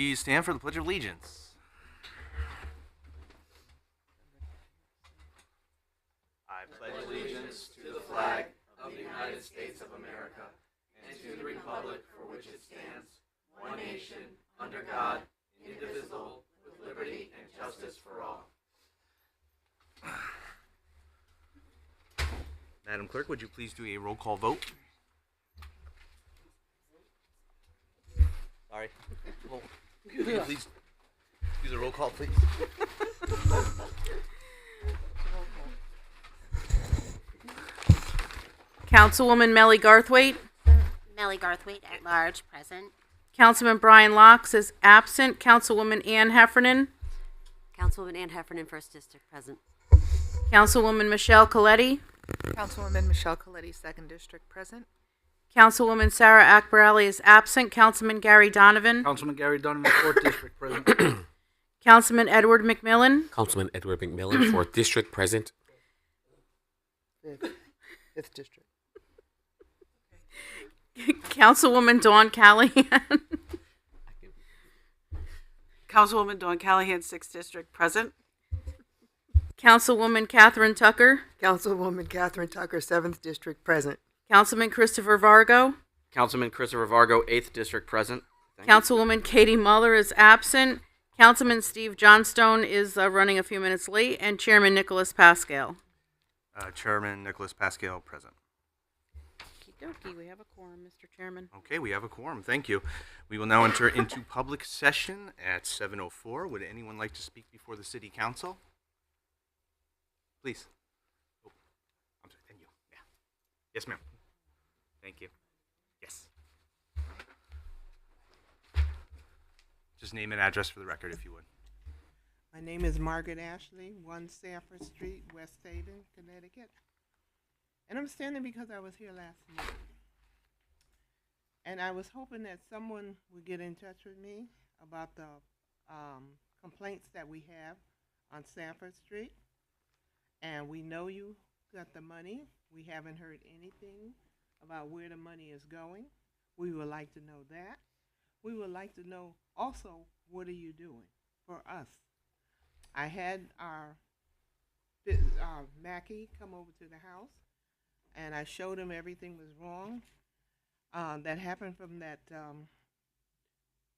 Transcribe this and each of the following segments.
please stand for the Pledge of Allegiance? I pledge allegiance to the flag of the United States of America and to the republic for which it stands, one nation, under God, indivisible, with liberty and justice for all. Madam Clerk, would you please do a roll call vote? Sorry. Well, could you please do the roll call, please? Councilwoman Melly Garthwaite. Melly Garthwaite at large, present. Councilman Brian Locks is absent. Councilwoman Ann Heffernan. Councilwoman Ann Heffernan, 1st District, present. Councilwoman Michelle Coletti. Councilwoman Michelle Coletti, 2nd District, present. Councilwoman Sarah Akbarali is absent. Councilman Gary Donovan. Councilman Gary Donovan, 4th District, present. Councilman Edward McMillan. Councilman Edward McMillan, 4th District, present. 5th District. Councilwoman Dawn Callahan. Councilwoman Dawn Callahan, 6th District, present. Councilwoman Catherine Tucker. Councilwoman Catherine Tucker, 7th District, present. Councilman Christopher Vargo. Councilman Christopher Vargo, 8th District, present. Councilwoman Katie Muller is absent. Councilman Steve Johnstone is running a few minutes late. And Chairman Nicholas Pascal. Chairman Nicholas Pascal, present. Okey-dokey, we have a quorum, Mr. Chairman. Okay, we have a quorum. Thank you. We will now enter into public session at 7:04. Would anyone like to speak before the City Council? Please. Oh, I'm sorry. Thank you. Yeah. Yes, ma'am. Thank you. Yes. Just name and address for the record, if you would. My name is Margaret Ashley, 1 Sanford Street, West Haven, Connecticut. And I'm standing because I was here last month. And I was hoping that someone would get in touch with me about the complaints that we have on Sanford Street. And we know you got the money. We haven't heard anything about where the money is going. We would like to know that. We would like to know also, what are you doing for us? I had our Mackie come over to the house, and I showed him everything was wrong. That happened from that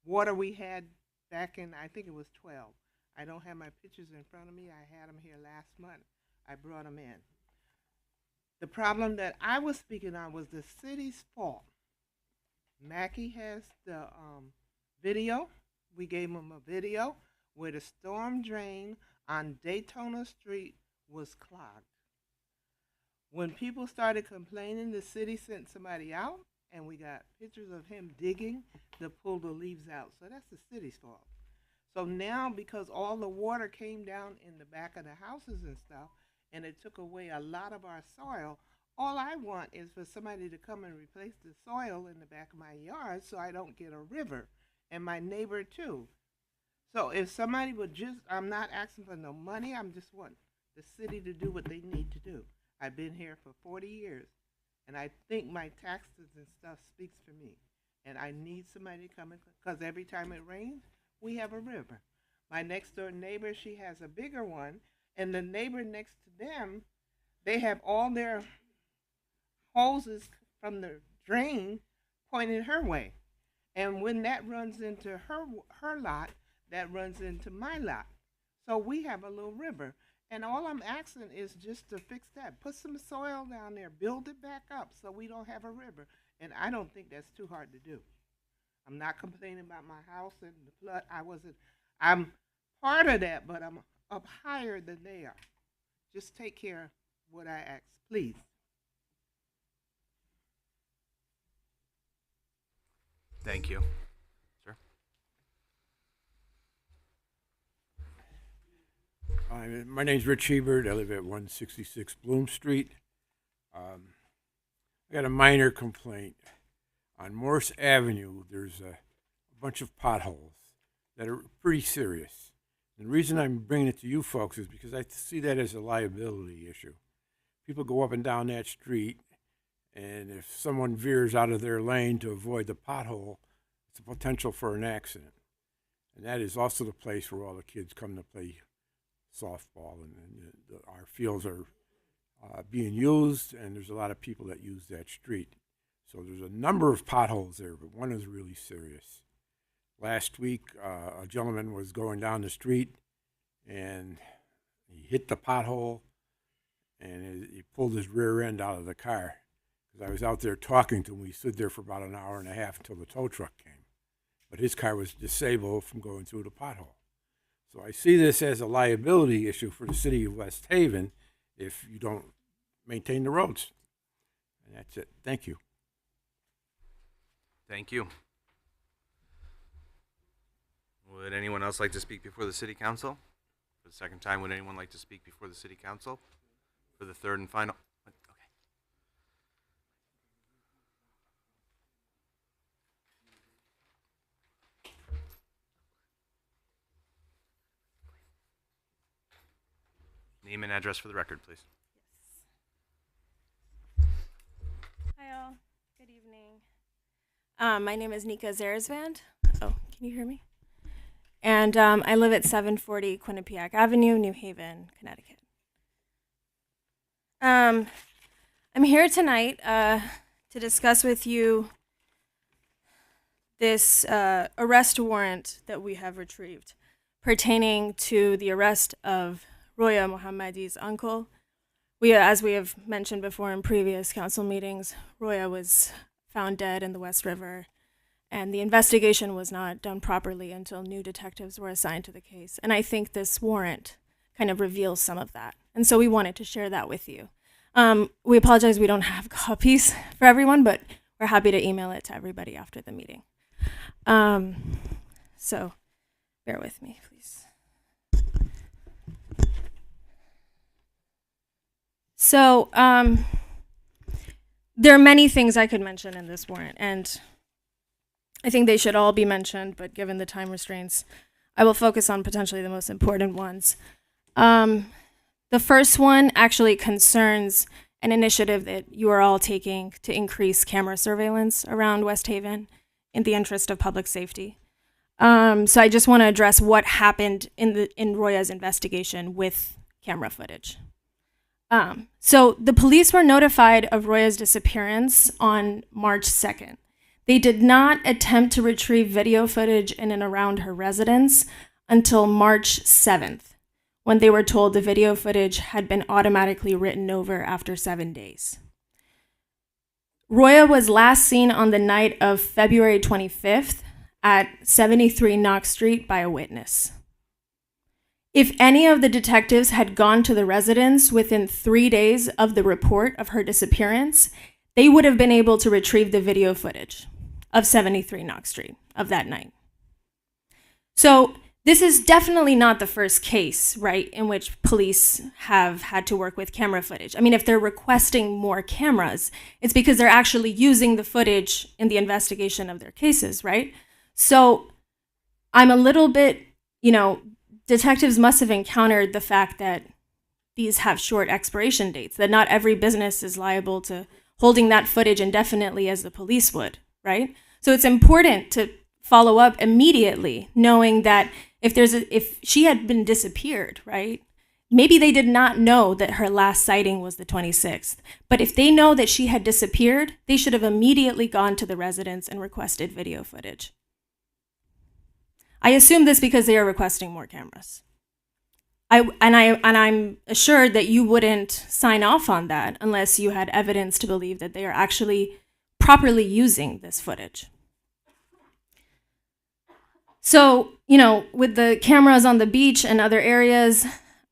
water we had back in, I think it was 12. I don't have my pictures in front of me. I had them here last month. I brought them in. The problem that I was speaking on was the city's fault. Mackie has the video. We gave him a video where the storm drain on Daytona Street was clogged. When people started complaining, the city sent somebody out, and we got pictures of him digging to pull the leaves out. So that's the city's fault. So now, because all the water came down in the back of the houses and stuff, and it took away a lot of our soil, all I want is for somebody to come and replace the soil in the back of my yard so I don't get a river, and my neighbor too. So if somebody would just, I'm not asking for no money, I'm just wanting the city to do what they need to do. I've been here for 40 years, and I think my taxes and stuff speaks for me. And I need somebody to come in, because every time it rains, we have a river. My next door neighbor, she has a bigger one, and the neighbor next to them, they have all their hoses from the drain pointed her way. And when that runs into her lot, that runs into my lot. So we have a little river. And all I'm asking is just to fix that. Put some soil down there, build it back up so we don't have a river. And I don't think that's too hard to do. I'm not complaining about my house and the flood. I'm part of that, but I'm up higher than they are. Just take care of what I ask, please. Thank you. Sir? My name's Rich Hebert. I live at 166 Bloom Street. I got a minor complaint. On Morse Avenue, there's a bunch of potholes that are pretty serious. And the reason I'm bringing it to you folks is because I see that as a liability issue. People go up and down that street, and if someone veers out of their lane to avoid the pothole, it's a potential for an accident. And that is also the place where all the kids come to play softball, and our fields are being used, and there's a lot of people that use that street. So there's a number of potholes there, but one is really serious. Last week, a gentleman was going down the street, and he hit the pothole, and he pulled his rear end out of the car. Because I was out there talking to him. We stood there for about an hour and a half until the tow truck came. But his car was disabled from going through the pothole. So I see this as a liability issue for the city of West Haven if you don't maintain the roads. And that's it. Thank you. Thank you. Would anyone else like to speak before the city council? For the second time, would anyone like to speak before the city council? For the third and final? Okay. Name and address for the record, please. Hi all, good evening. My name is Nika Zaresvand. Oh, can you hear me? And I live at 740 Quinnipiac Avenue, New Haven, Connecticut. I'm here tonight to discuss with you this arrest warrant that we have retrieved pertaining to the arrest of Roya Mohammadi's uncle. As we have mentioned before in previous council meetings, Roya was found dead in the West River, and the investigation was not done properly until new detectives were assigned to the case. And I think this warrant kind of reveals some of that. And so we wanted to share that with you. We apologize we don't have copies for everyone, but we're happy to email it to everybody after the meeting. So bear with me, please. So there are many things I could mention in this warrant, and I think they should all be mentioned, but given the time restraints, I will focus on potentially the most important ones. The first one actually concerns an initiative that you are all taking to increase camera surveillance around West Haven in the interest of public safety. So I just want to address what happened in Roya's investigation with camera footage. So the police were notified of Roya's disappearance on March 2nd. They did not attempt to retrieve video footage in and around her residence until March 7th, when they were told the video footage had been automatically written over after 7 days. Roya was last seen on the night of February 25th at 73 Knox Street by a witness. If any of the detectives had gone to the residence within 3 days of the report of her disappearance, they would have been able to retrieve the video footage of 73 Knox Street of that night. So this is definitely not the first case, right, in which police have had to work with camera footage. I mean, if they're requesting more cameras, it's because they're actually using the footage in the investigation of their cases, right? So I'm a little bit, detectives must have encountered the fact that these have short expiration dates, that not every business is liable to holding that footage indefinitely as the police would, right? So it's important to follow up immediately, knowing that if she had been disappeared, right? Maybe they did not know that her last sighting was the 26th, but if they know that she had disappeared, they should have immediately gone to the residence and requested video footage. I assume this because they are requesting more cameras. I'm assured that you wouldn't sign off on that unless you had evidence to believe that they are actually properly using this footage. So, with the cameras on the beach and other areas,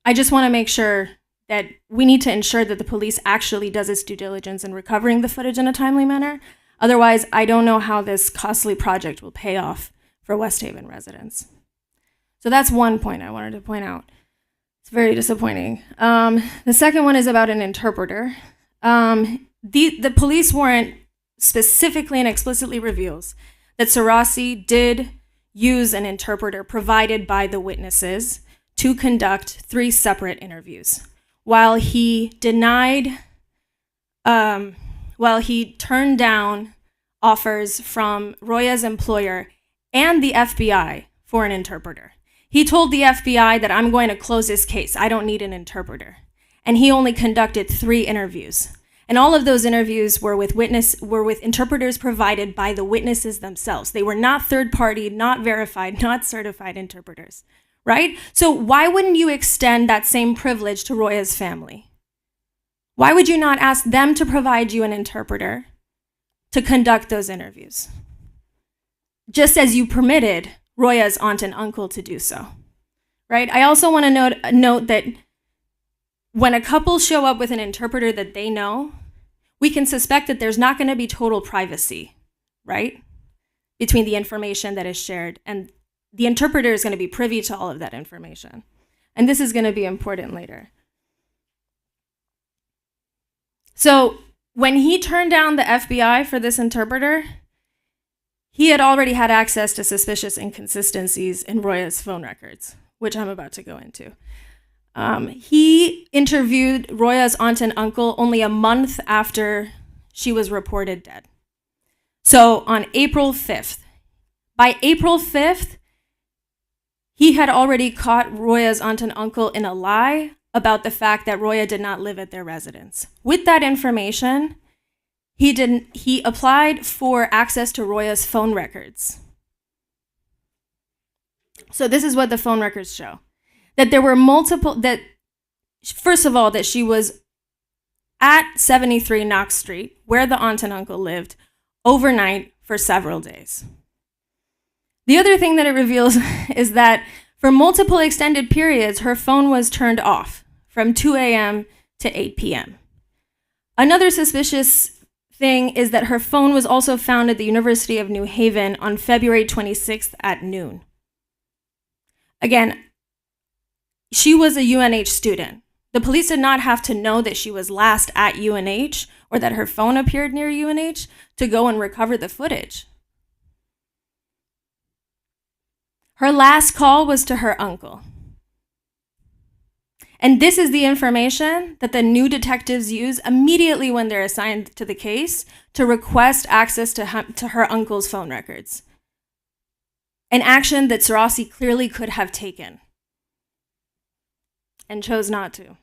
I just want to make sure that we need to ensure that the police actually does its due diligence in recovering the footage in a timely manner. Otherwise, I don't know how this costly project will pay off for West Haven residents. So that's one point I wanted to point out. It's very disappointing. The second one is about an interpreter. The police warrant specifically and explicitly reveals that Sarasi did use an interpreter provided by the witnesses to conduct 3 separate interviews. While he turned down offers from Roya's employer and the FBI for an interpreter. He told the FBI that I'm going to close this case. I don't need an interpreter. And he only conducted 3 interviews. And all of those interviews were with interpreters provided by the witnesses themselves. They were not third party, not verified, not certified interpreters, right? So why wouldn't you extend that same privilege to Roya's family? Why would you not ask them to provide you an interpreter to conduct those interviews? Just as you permitted Roya's aunt and uncle to do so, right? I also want to note that when a couple show up with an interpreter that they know, we can suspect that there's not going to be total privacy, right? Between the information that is shared, and the interpreter is going to be privy to all of that information. And this is going to be important later. So when he turned down the FBI for this interpreter, he had already had access to suspicious inconsistencies in Roya's phone records, which I'm about to go into. He interviewed Roya's aunt and uncle only a month after she was reported dead. So on April 5th. By April 5th, he had already caught Roya's aunt and uncle in a lie about the fact that Roya did not live at their residence. With that information, he applied for access to Roya's phone records. So this is what the phone records show. That there were first of all, that she was at 73 Knox Street, where the aunt and uncle lived, overnight for several days. The other thing that it reveals is that for multiple extended periods, her phone was turned off from 2 a.m. to 8 p.m. Another suspicious thing is that her phone was also found at the University of New Haven on February 26th at noon. Again, she was a UNH student. The police did not have to know that she was last at UNH or that her phone appeared near UNH to go and recover the footage. Her last call was to her uncle. And this is the information that the new detectives use immediately when they're assigned to the case to request access to her uncle's phone records. An action that Sarasi clearly could have taken and chose not to.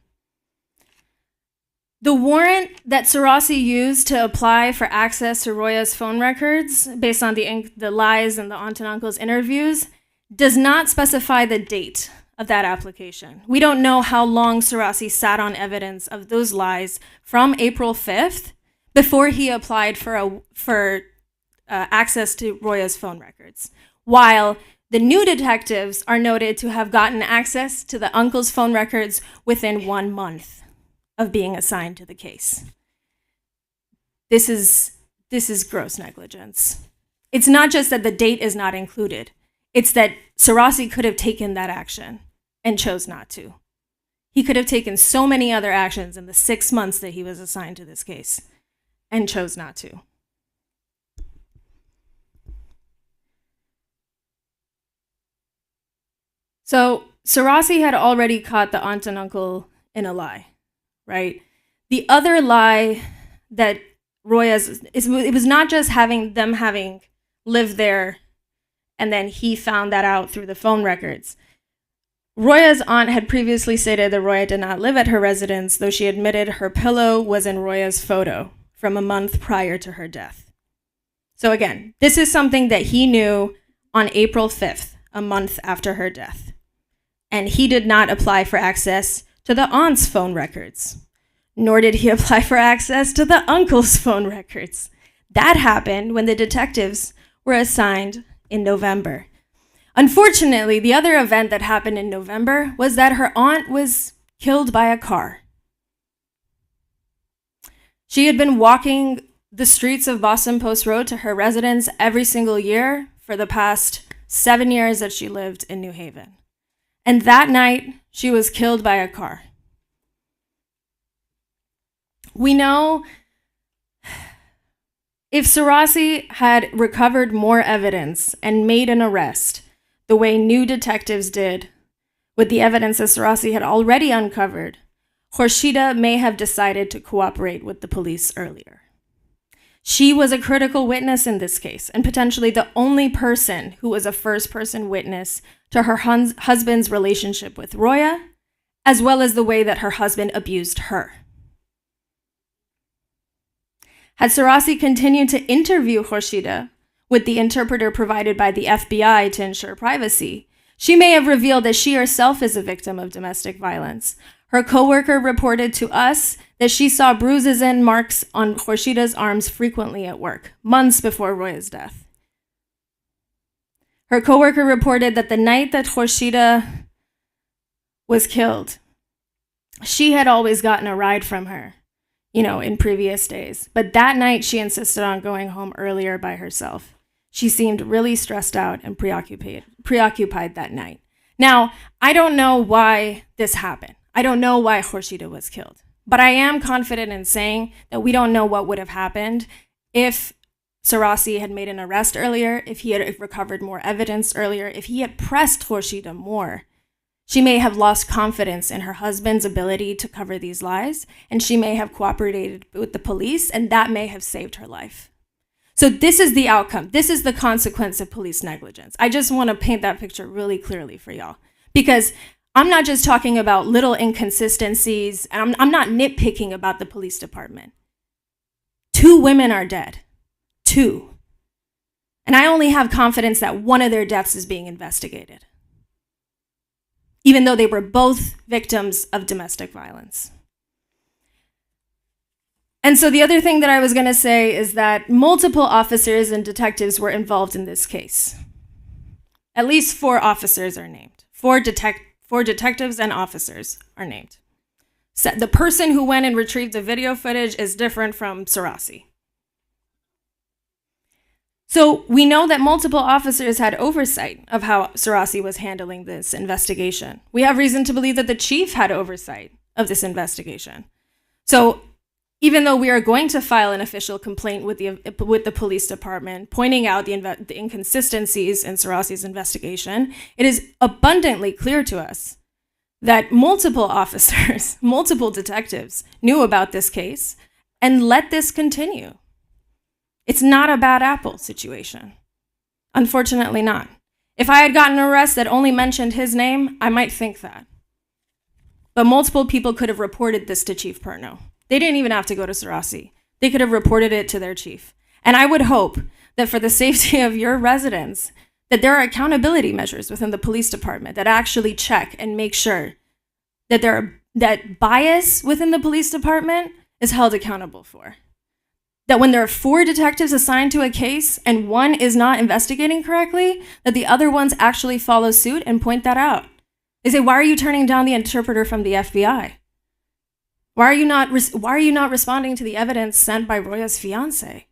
The warrant that Sarasi used to apply for access to Roya's phone records, based on the lies and the aunt and uncle's interviews, does not specify the date of that application. We don't know how long Sarasi sat on evidence of those lies from April 5th before he applied for access to Roya's phone records, while the new detectives are noted to have gotten access to the uncle's phone records within 1 month of being assigned to the case. This is gross negligence. It's not just that the date is not included. It's that Sarasi could have taken that action and chose not to. He could have taken so many other actions in the 6 months that he was assigned to this case and chose not to. So Sarasi had already caught the aunt and uncle in a lie, right? The other lie that it was not just having lived there and then he found that out through the phone records. Roya's aunt had previously stated that Roya did not live at her residence, though she admitted her pillow was in Roya's photo from a month prior to her death. So again, this is something that he knew on April 5th, a month after her death. And he did not apply for access to the aunt's phone records, nor did he apply for access to the uncle's phone records. That happened when the detectives were assigned in November. Unfortunately, the other event that happened in November was that her aunt was killed by a car. She had been walking the streets of Boston Post Road to her residence every single year for the past 7 years that she lived in New Haven. And that night, she was killed by a car. We know if Sarasi had recovered more evidence and made an arrest the way new detectives did with the evidence that Sarasi had already uncovered, Khorshida may have decided to cooperate with the police earlier. She was a critical witness in this case, and potentially the only person who was a first-person witness to her husband's relationship with Roya, as well as the way that her husband abused her. Had Sarasi continued to interview Khorshida with the interpreter provided by the FBI to ensure privacy, she may have revealed that she herself is a victim of domestic violence. Her coworker reported to us that she saw bruises and marks on Khorshida's arms frequently at work, months before Roya's death. Her coworker reported that the night that Khorshida was killed, she had always gotten a ride from her, in previous days. But that night, she insisted on going home earlier by herself. She seemed really stressed out and preoccupied that night. Now, I don't know why this happened. I don't know why Khorshida was killed. But I am confident in saying that we don't know what would have happened if Sarasi had made an arrest earlier, if he had recovered more evidence earlier, if he had pressed Khorshida more. She may have lost confidence in her husband's ability to cover these lies, and she may have cooperated with the police, and that may have saved her life. So this is the outcome. This is the consequence of police negligence. I just want to paint that picture really clearly for y'all, because I'm not just talking about little inconsistencies, and I'm not nitpicking about the police department. 2 women are dead. 2. And I only have confidence that one of their deaths is being investigated, even though they were both victims of domestic violence. And so the other thing that I was going to say is that multiple officers and detectives were involved in this case. At least 4 officers are named. 4 detectives and officers are named. So the person who went and retrieved the video footage is different from Sarasi. So we know that multiple officers had oversight of how Sarasi was handling this investigation. We have reason to believe that the chief had oversight of this investigation. So even though we are going to file an official complaint with the police department pointing out the inconsistencies in Sarasi's investigation, it is abundantly clear to us that multiple officers, multiple detectives knew about this case and let this continue. It's not a bad apple situation. Unfortunately not. If I had gotten an arrest that only mentioned his name, I might think that. But multiple people could have reported this to Chief Perno. They didn't even have to go to Sarasi. They could have reported it to their chief. And I would hope that for the safety of your residents, that there are accountability measures within the police department that actually check and make sure that that bias within the police department is held accountable for. That when there are 4 detectives assigned to a case and one is not investigating correctly, that the other ones actually follow suit and point that out. They say, why are you turning down the interpreter from the FBI? Why are you not responding to the evidence sent by Roya's fiance?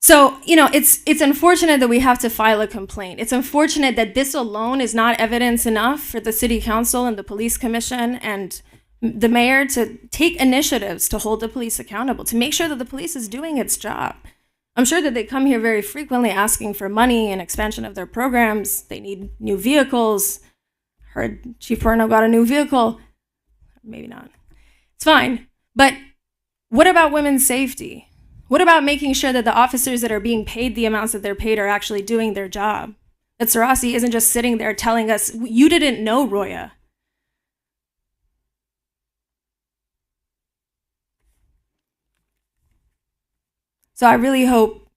So, it's unfortunate that we have to file a complaint. It's unfortunate that this alone is not evidence enough for the city council and the police commission and the mayor to take initiatives to hold the police accountable, to make sure that the police is doing its job. I'm sure that they come here very frequently asking for money and expansion of their programs. They need new vehicles. Heard Chief Perno got a new vehicle. Maybe not. It's fine. But what about women's safety? What about making sure that the officers that are being paid the amounts that they're paid are actually doing their job? That Sarasi isn't just sitting there telling us, you didn't know Roya. So I really hope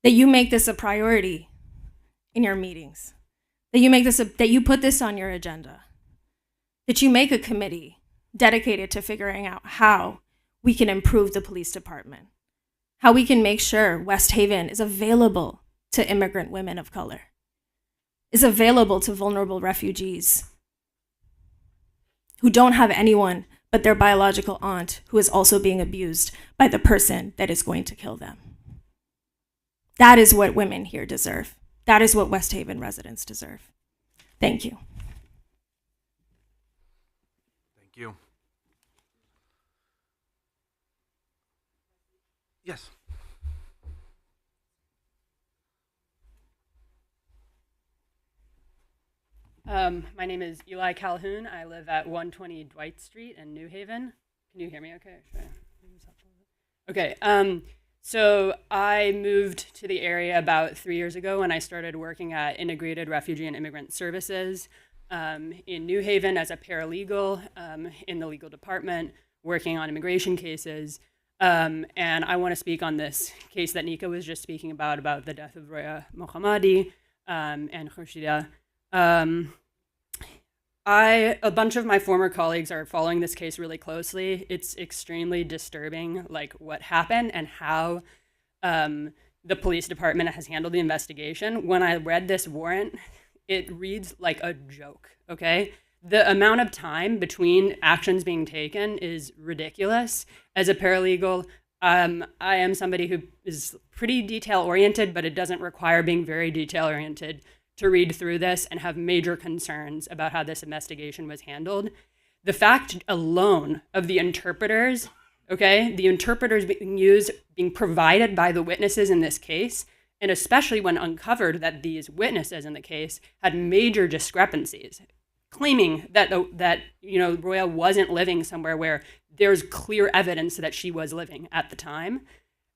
that you make this a priority in your meetings, that you put this on your agenda, that you make a committee dedicated to figuring out how we can improve the police department, how we can make sure West Haven is available to immigrant women of color, is available to vulnerable refugees who don't have anyone but their biological aunt who is also being abused by the person that is going to kill them. That is what women here deserve. That is what West Haven residents deserve. Thank you. Thank you. Yes. My name is Eli Calhoun. I live at 120 Dwight Street in New Haven. Can you hear me okay? Or should I move this up a little bit? Okay. So I moved to the area about 3 years ago when I started working at Integrated Refugee and Immigrant Services in New Haven as a paralegal in the legal department, working on immigration cases. And I want to speak on this case that Nika was just speaking about the death of Roya Mohammadi and Khurshida. A bunch of my former colleagues are following this case really closely. It's extremely disturbing, like what happened and how the police department has handled the investigation. When I read this warrant, it reads like a joke, okay? The amount of time between actions being taken is ridiculous. As a paralegal, I am somebody who is pretty detail-oriented, but it doesn't require being very detail-oriented to read through this and have major concerns about how this investigation was handled. The fact alone of the interpreters, okay, the interpreters being provided by the witnesses in this case, and especially when uncovered that these witnesses in the case had major discrepancies, claiming that Roya wasn't living somewhere where there's clear evidence that she was living at the time,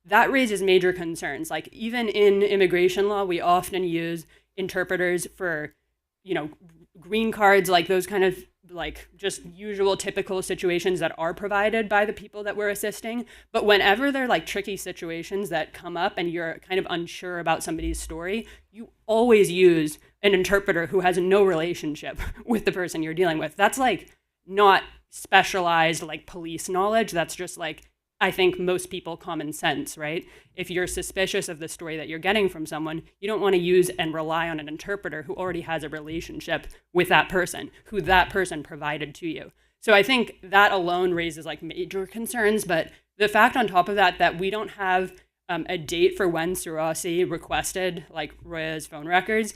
that raises major concerns. Like, even in immigration law, we often use interpreters for, green cards, like those kind of like just usual typical situations that are provided by the people that we're assisting. But whenever they're like tricky situations that come up and you're kind of unsure about somebody's story, you always use an interpreter who has no relationship with the person you're dealing with. That's like not specialized like police knowledge. That's just like, I think most people common sense, right? If you're suspicious of the story that you're getting from someone, you don't want to use and rely on an interpreter who already has a relationship with that person, who that person provided to you. So I think that alone raises like major concerns. But the fact on top of that, that we don't have a date for when Surasi requested like Roya's phone records,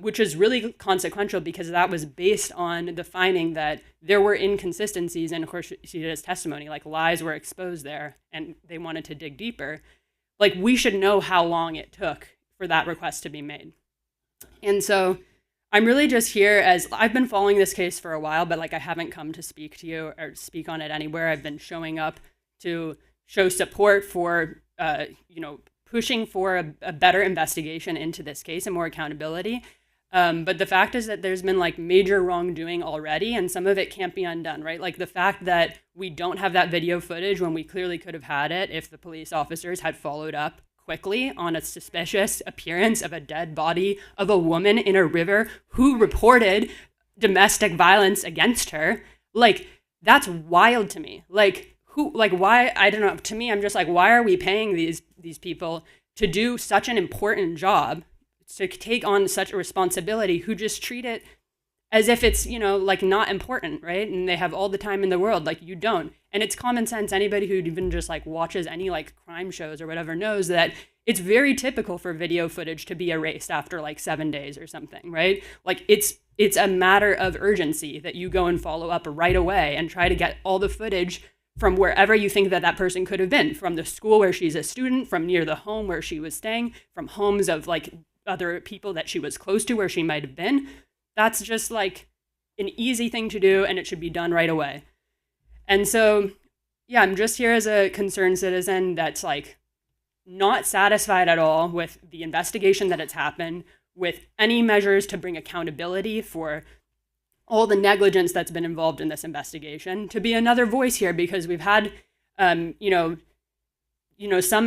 which is really consequential because that was based on the finding that there were inconsistencies in Khurshidah's testimony, like lies were exposed there and they wanted to dig deeper. Like, we should know how long it took for that request to be made. And so I'm really just here as I've been following this case for a while, but like I haven't come to speak to you or speak on it anywhere. I've been showing up to show support for, pushing for a better investigation into this case and more accountability. But the fact is that there's been like major wrongdoing already, and some of it can't be undone, right? Like the fact that we don't have that video footage when we clearly could have had it if the police officers had followed up quickly on a suspicious appearance of a dead body of a woman in a river who reported domestic violence against her. Like, that's wild to me. Why, I don't know, to me, I'm just like, why are we paying these people to do such an important job, to take on such a responsibility, who just treat it as if it's, like not important, right? And they have all the time in the world, like you don't. And it's common sense. Anybody who even just like watches any like crime shows or whatever knows that it's very typical for video footage to be erased after like 7 days or something, right? Like it's a matter of urgency that you go and follow up right away and try to get all the footage from wherever you think that person could have been, from the school where she's a student, from near the home where she was staying, from homes of like other people that she was close to where she might have been. That's just like an easy thing to do, and it should be done right away. And so, yeah, I'm just here as a concerned citizen that's like not satisfied at all with the investigation that has happened, with any measures to bring accountability for all the negligence that's been involved in this investigation, to be another voice here, because we've had, some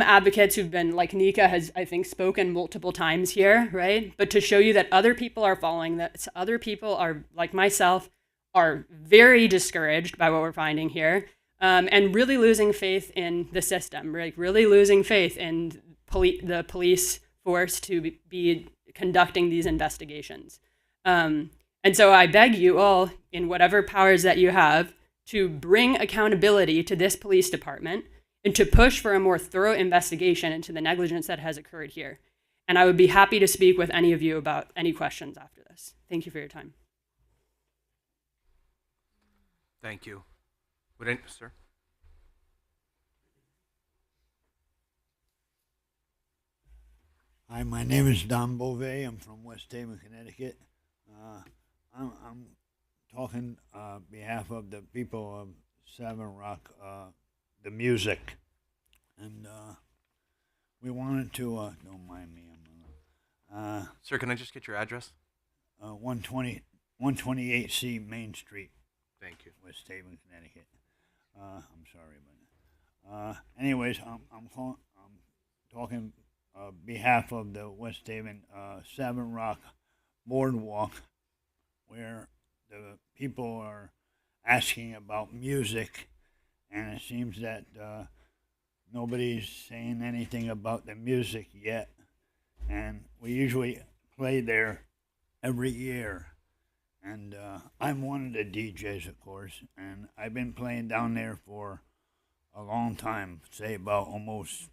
advocates who've been, like Nika has, I think, spoken multiple times here, right? But to show you that other people are following this, other people are, like myself, are very discouraged by what we're finding here, and really losing faith in the system, like really losing faith in the police force to be conducting these investigations. And so I beg you all, in whatever powers that you have, to bring accountability to this police department and to push for a more thorough investigation into the negligence that has occurred here. And I would be happy to speak with any of you about any questions after this. Thank you for your time. Thank you. Sir? Hi, my name is Don Beauvais. I'm from West Haven, Connecticut. I'm talking on behalf of the people of Savin Rock, the music. And we wanted to, don't mind me, Sir, can I just get your address? 128C Main Street, Thank you. West Haven, Connecticut. I'm sorry about that. Anyways, I'm talking behalf of the West Haven Savin Rock Boardwalk, where the people are asking about music, and it seems that nobody's saying anything about the music yet. And we usually play there every year. And I'm one of the DJs, of course, and I've been playing down there for a long time, say about almost,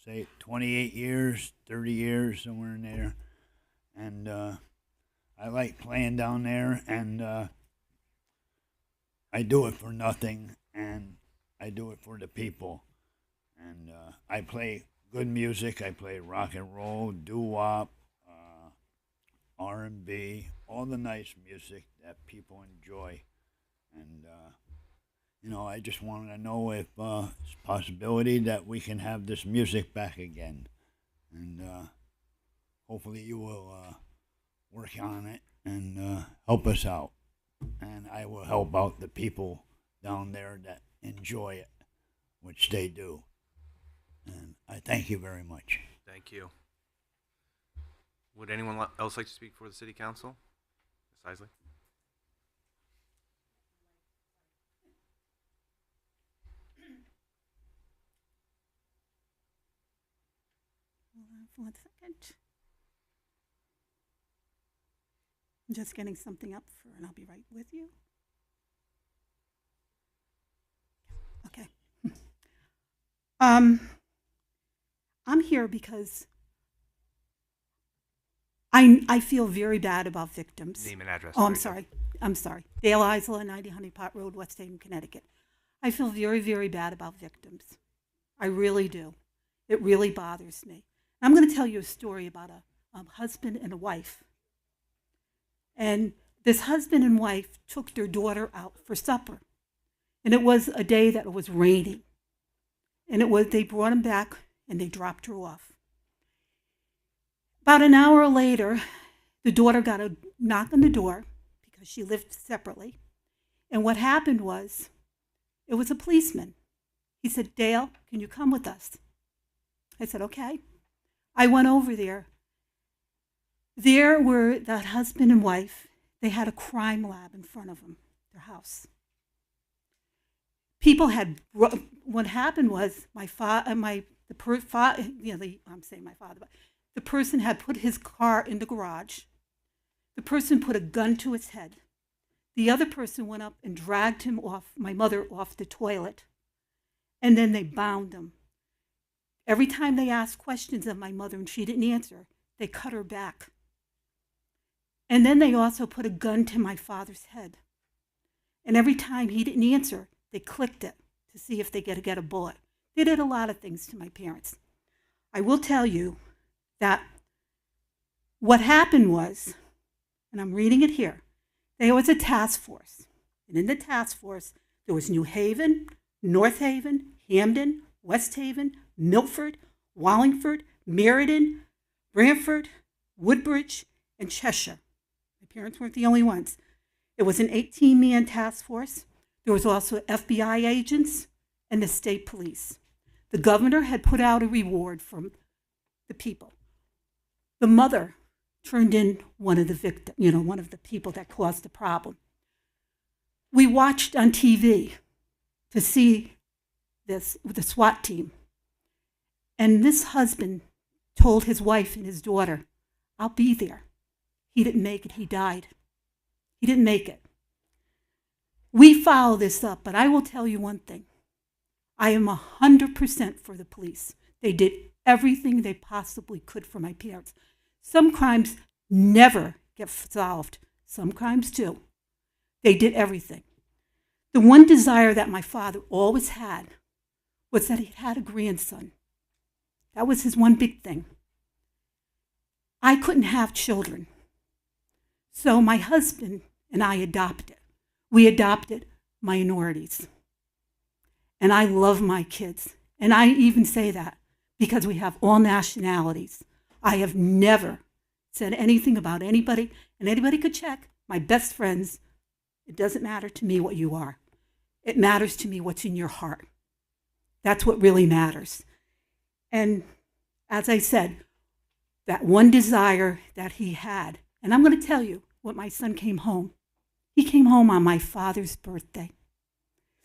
say 28 years, 30 years, somewhere in there. And I like playing down there, and I do it for nothing, and I do it for the people. And I play good music. I play rock and roll, doo-wop, R&B, all the nice music that people enjoy. And, I just wanted to know if it's a possibility that we can have this music back again. And hopefully you will work on it and help us out. And I will help out the people down there that enjoy it, which they do. And I thank you very much. Thank you. Would anyone else like to speak for the City Council? Ms. Isley? Hold on for 1 second. I'm just getting something up and I'll be right with you. Okay. I'm here because I feel very bad about victims. Name and address. Oh, I'm sorry. Dale Isla, 90 Honeypot Road, West Haven, Connecticut. I feel very, very bad about victims. I really do. It really bothers me. I'm going to tell you a story about a husband and a wife. And this husband and wife took their daughter out for supper. And it was a day that it was raining. And they brought him back and they dropped her off. About an hour later, the daughter got a knock on the door because she lived separately. And what happened was, it was a policeman. He said, "Dale, can you come with us?" I said, "Okay." I went over there. There were that husband and wife. They had a crime lab in front of them, their house. People had. What happened was I'm saying my father, but the person had put his car in the garage. The person put a gun to his head. The other person went up and dragged my mother off the toilet, and then they bound him. Every time they asked questions of my mother and she didn't answer, they cut her back. And then they also put a gun to my father's head. And every time he didn't answer, they clicked it to see if they could get a bullet. They did a lot of things to my parents. I will tell you that what happened was, and I'm reading it here, there was a task force. And in the task force, there was New Haven, North Haven, Hamden, West Haven, Milford, Wallingford, Meriden, Brantford, Woodbridge, and Cheshire. My parents weren't the only ones. It was an 18-man task force. There was also FBI agents and the state police. The governor had put out a reward for the people. The mother turned in one of the people that caused the problem. We watched on TV to see this with the SWAT team. And this husband told his wife and his daughter, "I'll be there." He didn't make it. He died. He didn't make it. We follow this up, but I will tell you one thing. I am 100% for the police. They did everything they possibly could for my parents. Some crimes never get solved. Some crimes do. They did everything. The one desire that my father always had was that he had a grandson. That was his one big thing. I couldn't have children. So my husband and I adopted. We adopted minorities. And I love my kids. And I even say that because we have all nationalities. I have never said anything about anybody, and anybody could check. My best friends, it doesn't matter to me what you are. It matters to me what's in your heart. That's what really matters. And as I said, that one desire that he had, and I'm going to tell you, when my son came home, he came home on my father's birthday.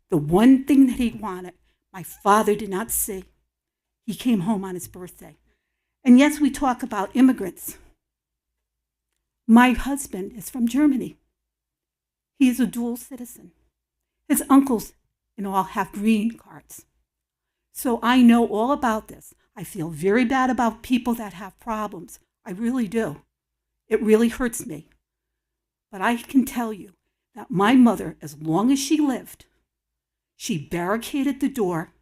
The one thing that he wanted, my father did not see. He came home on his birthday. And yes, we talk about immigrants. My husband is from Germany. He is a dual citizen. His uncles and all have green cards. So I know all about this. I feel very bad about people that have problems. I really do. It really hurts me. But I can tell you that my mother, as long as she lived, she barricaded the door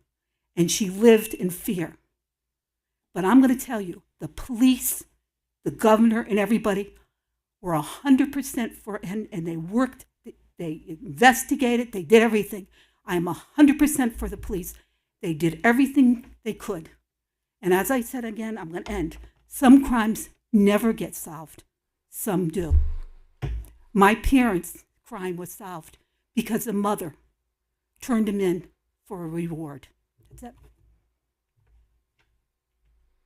and she lived in fear. But I'm going to tell you, the police, the governor, and everybody were 100% for, and they worked, they investigated, they did everything. I am 100% for the police. They did everything they could. And as I said again, I'm going to end. Some crimes never get solved. Some do. My parents' crime was solved because a mother turned him in for a reward. That's it.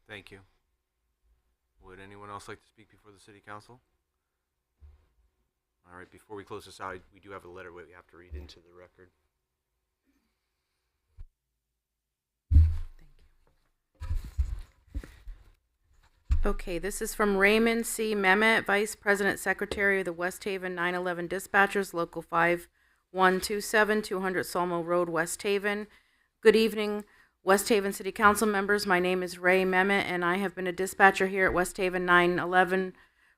Thank you. Would anyone else like to speak before the city council? All right, before we close this out, we do have a letter we have to read into the record. Okay, this is from Raymond C. Mehmet, Vice President Secretary of the West Haven 911 Dispatchers, Local 5127, 200 Solmo Road, West Haven. Good evening, West Haven City Council members. My name is Ray Mehmet, and I have been a dispatcher here at West Haven 911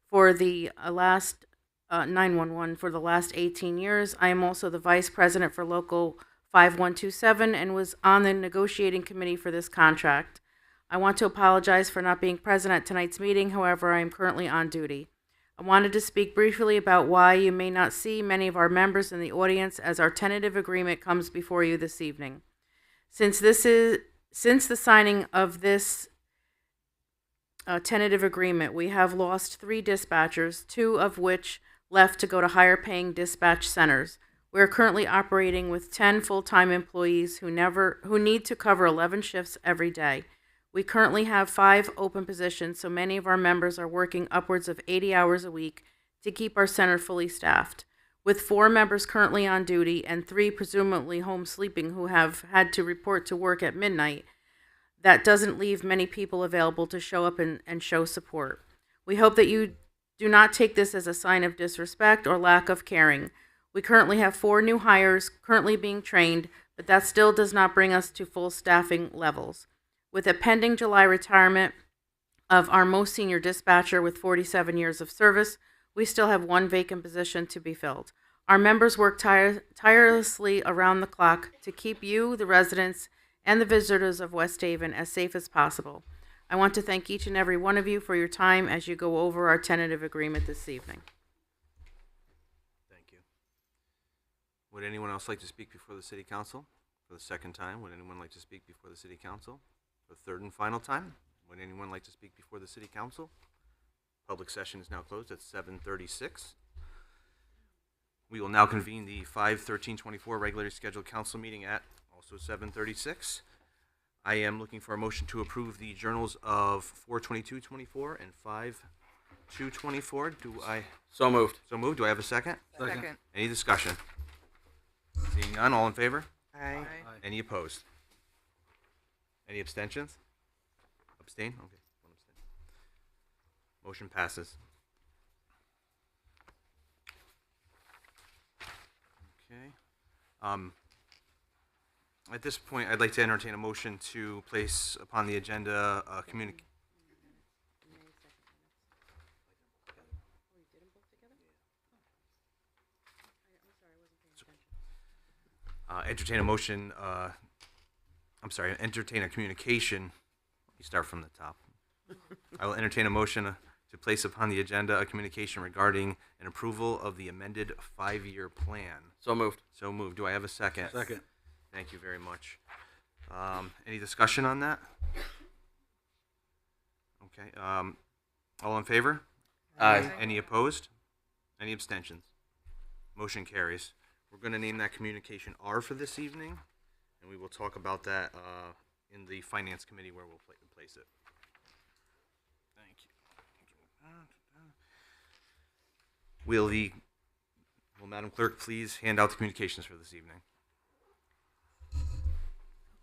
for the last 911 for the last 18 years. I am also the Vice President for Local 5127 and was on the negotiating committee for this contract. I want to apologize for not being present at tonight's meeting. However, I am currently on duty. I wanted to speak briefly about why you may not see many of our members in the audience as our tentative agreement comes before you this evening. Since the signing of this tentative agreement, we have lost 3 dispatchers, 2 of which left to go to higher paying dispatch centers. We are currently operating with 10 full-time employees who need to cover 11 shifts every day. We currently have 5 open positions, so many of our members are working upwards of 80 hours a week to keep our center fully staffed. With 4 members currently on duty and 3 presumably home sleeping who have had to report to work at midnight, that doesn't leave many people available to show up and show support. We hope that you do not take this as a sign of disrespect or lack of caring. We currently have 4 new hires currently being trained, but that still does not bring us to full staffing levels. With a pending July retirement of our most senior dispatcher with 47 years of service, we still have 1 vacant position to be filled. Our members work tirelessly around the clock to keep you, the residents, and the visitors of West Haven as safe as possible. I want to thank each and every one of you for your time as you go over our tentative agreement this evening. Thank you. Would anyone else like to speak before the city council for the second time? Would anyone like to speak before the city council for the third and final time? Would anyone like to speak before the city council? Public session is now closed at 7:36. We will now convene the 5/13/24 regularly scheduled council meeting at also 7:36. I am looking for a motion to approve the journals of 4/22/24 and 5/2/24. So moved. So moved. Do I have a second? Second. Any discussion? Seeing none, all in favor? Aye. Any opposed? Any abstentions? Abstain? Okay, 1 abstain. Motion passes. Okay. At this point, I'd like to entertain a motion to place upon the agenda entertain a communication. You start from the top. I will entertain a motion to place upon the agenda a communication regarding an approval of the amended 5-year plan. So moved. So moved. Do I have a second? Second. Thank you very much. Any discussion on that? Okay. All in favor? Aye. Any opposed? Any abstentions? Motion carries. We're going to name that communication R for this evening, and we will talk about that in the Finance Committee where we'll place it. Thank you. Will Madam Clerk please hand out the communications for this evening?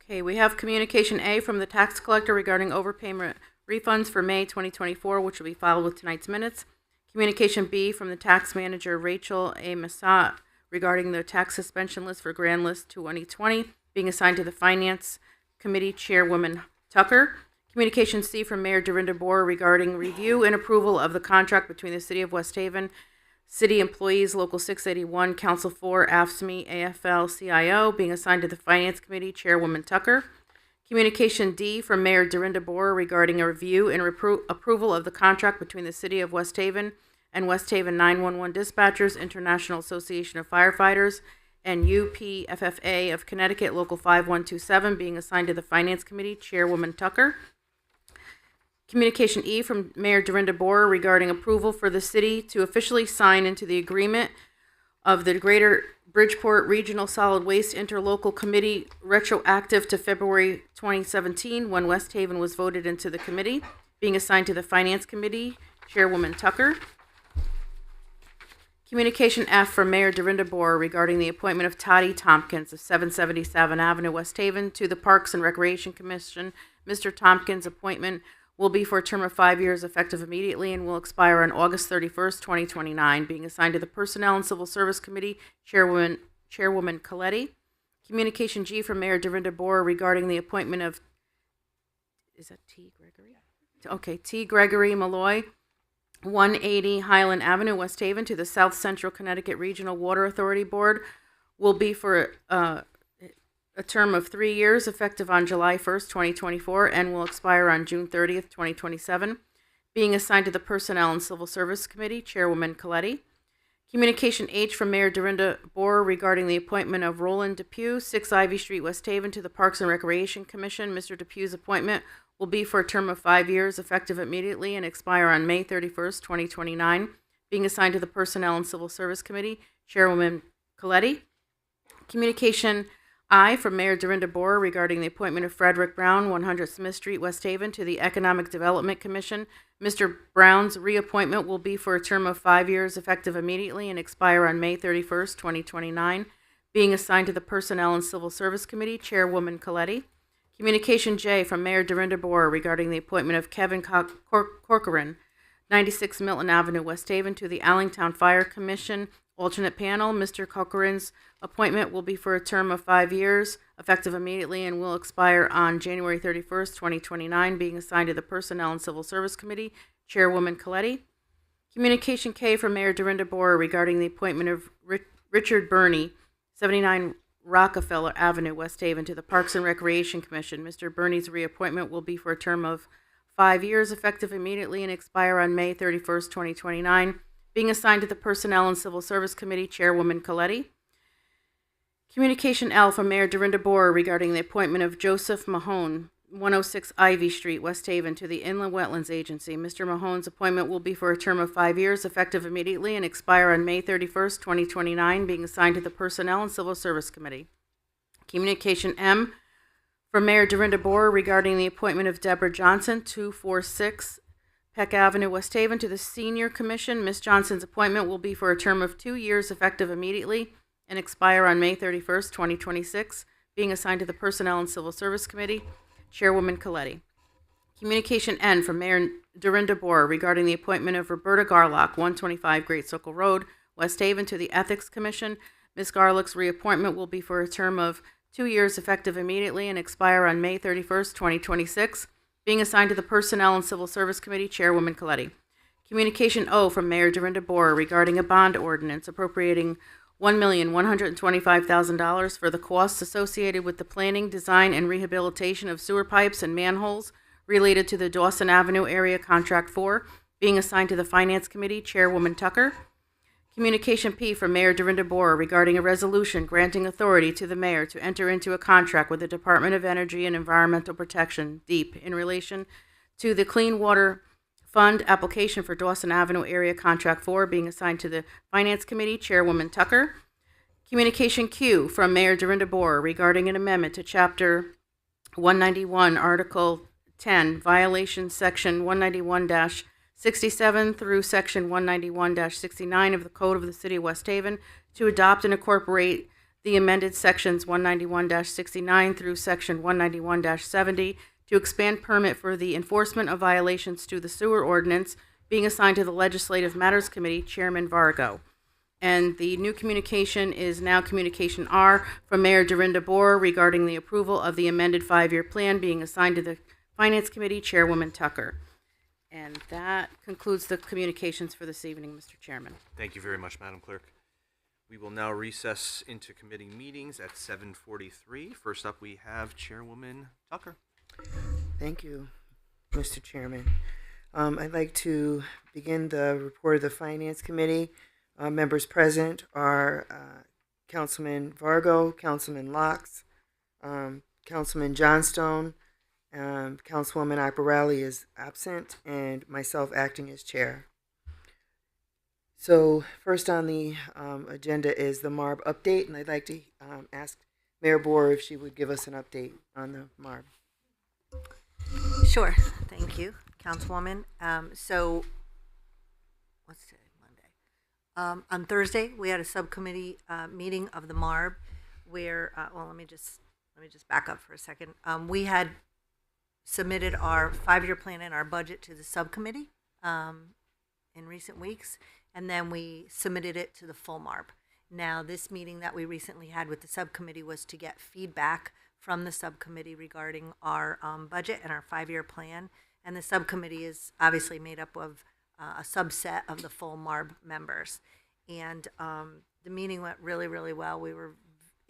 Okay, we have Communication A from the tax collector regarding overpayment refunds for May 2024, which will be filed with tonight's minutes. Communication B from the tax manager Rachel A. Massat regarding the tax suspension list for Grand List 2020 being assigned to the Finance Committee Chairwoman Tucker. Communication C from Mayor Dorinda Boer regarding review and approval of the contract between the City of West Haven, City Employees Local 681, Council 4, AFSCME, AFL-CIO being assigned to the Finance Committee Chairwoman Tucker. Communication D from Mayor Dorinda Boer regarding a review and approval of the contract between the City of West Haven and West Haven 911 Dispatchers, International Association of Firefighters, and UPFFA of Connecticut Local 5127 being assigned to the Finance Committee Chairwoman Tucker. Communication E from Mayor Dorinda Boer regarding approval for the city to officially sign into the agreement of the Greater Bridgeport Regional Solid Waste Interlocal Committee retroactive to February 2017 when West Haven was voted into the committee, being assigned to the Finance Committee Chairwoman Tucker. Communication F from Mayor Dorinda Boer regarding the appointment of Toddy Tompkins of 777 Avenue, West Haven to the Parks and Recreation Commission. Mr. Tompkins' appointment will be for a term of 5 years effective immediately and will expire on August 31st, 2029, being assigned to the Personnel and Civil Service Committee, Chairwoman Coletti. Communication G from Mayor Dorinda Boer regarding the appointment of, is that T. Gregory? Okay, T. Gregory Malloy, 180 Highland Avenue, West Haven, to the South Central Connecticut Regional Water Authority Board, will be for a term of 3 years, effective on July 1st, 2024, and will expire on June 30th, 2027. Being assigned to the Personnel and Civil Service Committee, Chairwoman Coletti. Communication H from Mayor Dorinda Boer regarding the appointment of Roland Depew, 6 Ivy Street, West Haven, to the Parks and Recreation Commission. Mr. Depew's appointment will be for a term of 5 years, effective immediately, and expire on May 31st, 2029. Being assigned to the Personnel and Civil Service Committee, Chairwoman Coletti. Communication I from Mayor Dorinda Boer regarding the appointment of Frederick Brown, 100 Smith Street, West Haven, to the Economic Development Commission. Mr. Brown's reappointment will be for a term of 5 years, effective immediately, and expire on May 31st, 2029. Being assigned to the Personnel and Civil Service Committee, Chairwoman Coletti. Communication J from Mayor Dorinda Boer regarding the appointment of Kevin Corcoran, 96 Milton Avenue, West Haven, to the Allingtown Fire Commission alternate panel. Mr. Corcoran's appointment will be for a term of 5 years, effective immediately, and will expire on January 31st, 2029, being assigned to the Personnel and Civil Service Committee, Chairwoman Coletti. Communication K from Mayor Dorinda Boer regarding the appointment of Richard Burney, 79 Rockefeller Avenue, West Haven, to the Parks and Recreation Commission. Mr. Burney's reappointment will be for a term of 5 years, effective immediately, and expire on May 31st, 2029, being assigned to the Personnel and Civil Service Committee, Chairwoman Coletti. Communication L from Mayor Dorinda Boer regarding the appointment of Joseph Mahone, 106 Ivy Street, West Haven, to the Inland Wetlands Agency. Mr. Mahone's appointment will be for a term of 5 years, effective immediately, and expire on May 31st, 2029, being assigned to the Personnel and Civil Service Committee. Communication M from Mayor Dorinda Boer regarding the appointment of Deborah Johnson, 246 Peck Avenue, West Haven, to the Senior Commission. Ms. Johnson's appointment will be for a term of 2 years, effective immediately, and expire on May 31st, 2026, being assigned to the Personnel and Civil Service Committee, Chairwoman Coletti. Communication N from Mayor Dorinda Boer regarding the appointment of Roberta Garlock, 125 Great Circle Road, West Haven, to the Ethics Commission. Ms. Garlock's reappointment will be for a term of 2 years, effective immediately, and expire on May 31st, 2026, being assigned to the Personnel and Civil Service Committee, Chairwoman Coletti. Communication O from Mayor Dorinda Boer regarding a bond ordinance appropriating $1,125,000 for the costs associated with the planning, design, and rehabilitation of sewer pipes and manholes related to the Dawson Avenue Area Contract 4, being assigned to the Finance Committee, Chairwoman Tucker. Communication P from Mayor Dorinda Borer regarding a resolution granting authority to the mayor to enter into a contract with the Department of Energy and Environmental Protection, DEEP, in relation to the Clean Water Fund application for Dawson Avenue Area Contract 4, being assigned to the Finance Committee, Chairwoman Tucker. Communication Q from Mayor Dorinda Borer regarding an amendment to Chapter 191, Article 10, violation Section 191-67 through Section 191-69 of the Code of the City of West Haven to adopt and incorporate the amended Sections 191-69 through Section 191-70 to expand permit for the enforcement of violations to the sewer ordinance, being assigned to the Legislative Matters Committee, Chairman Vargo. And the new communication is now Communication R from Mayor Dorinda Borer regarding the approval of the amended 5-year plan, being assigned to the Finance Committee, Chairwoman Tucker. And that concludes the communications for this evening, Mr. Chairman. Thank you very much, Madam Clerk. We will now recess into committee meetings at 7:43. First up, we have Chairwoman Tucker. Thank you, Mr. Chairman. I'd like to begin the report of the Finance Committee. Members present are Councilman Vargo, Councilman Locks, Councilman Johnstone, Councilwoman Aquarelli is absent, and myself acting as chair. So first on the agenda is the MARB update, and I'd like to ask Mayor Borer if she would give us an update on the MARB. Sure. Thank you, Councilwoman. So what's today? Monday. On Thursday, we had a subcommittee meeting of the MARB where, well, let me just back up for a second. We had submitted our 5-year plan and our budget to the subcommittee in recent weeks, and then we submitted it to the full MARB. Now, this meeting that we recently had with the subcommittee was to get feedback from the subcommittee regarding our budget and our 5-year plan, and the subcommittee is obviously made up of a subset of the full MARB members. And the meeting went really, really well. We were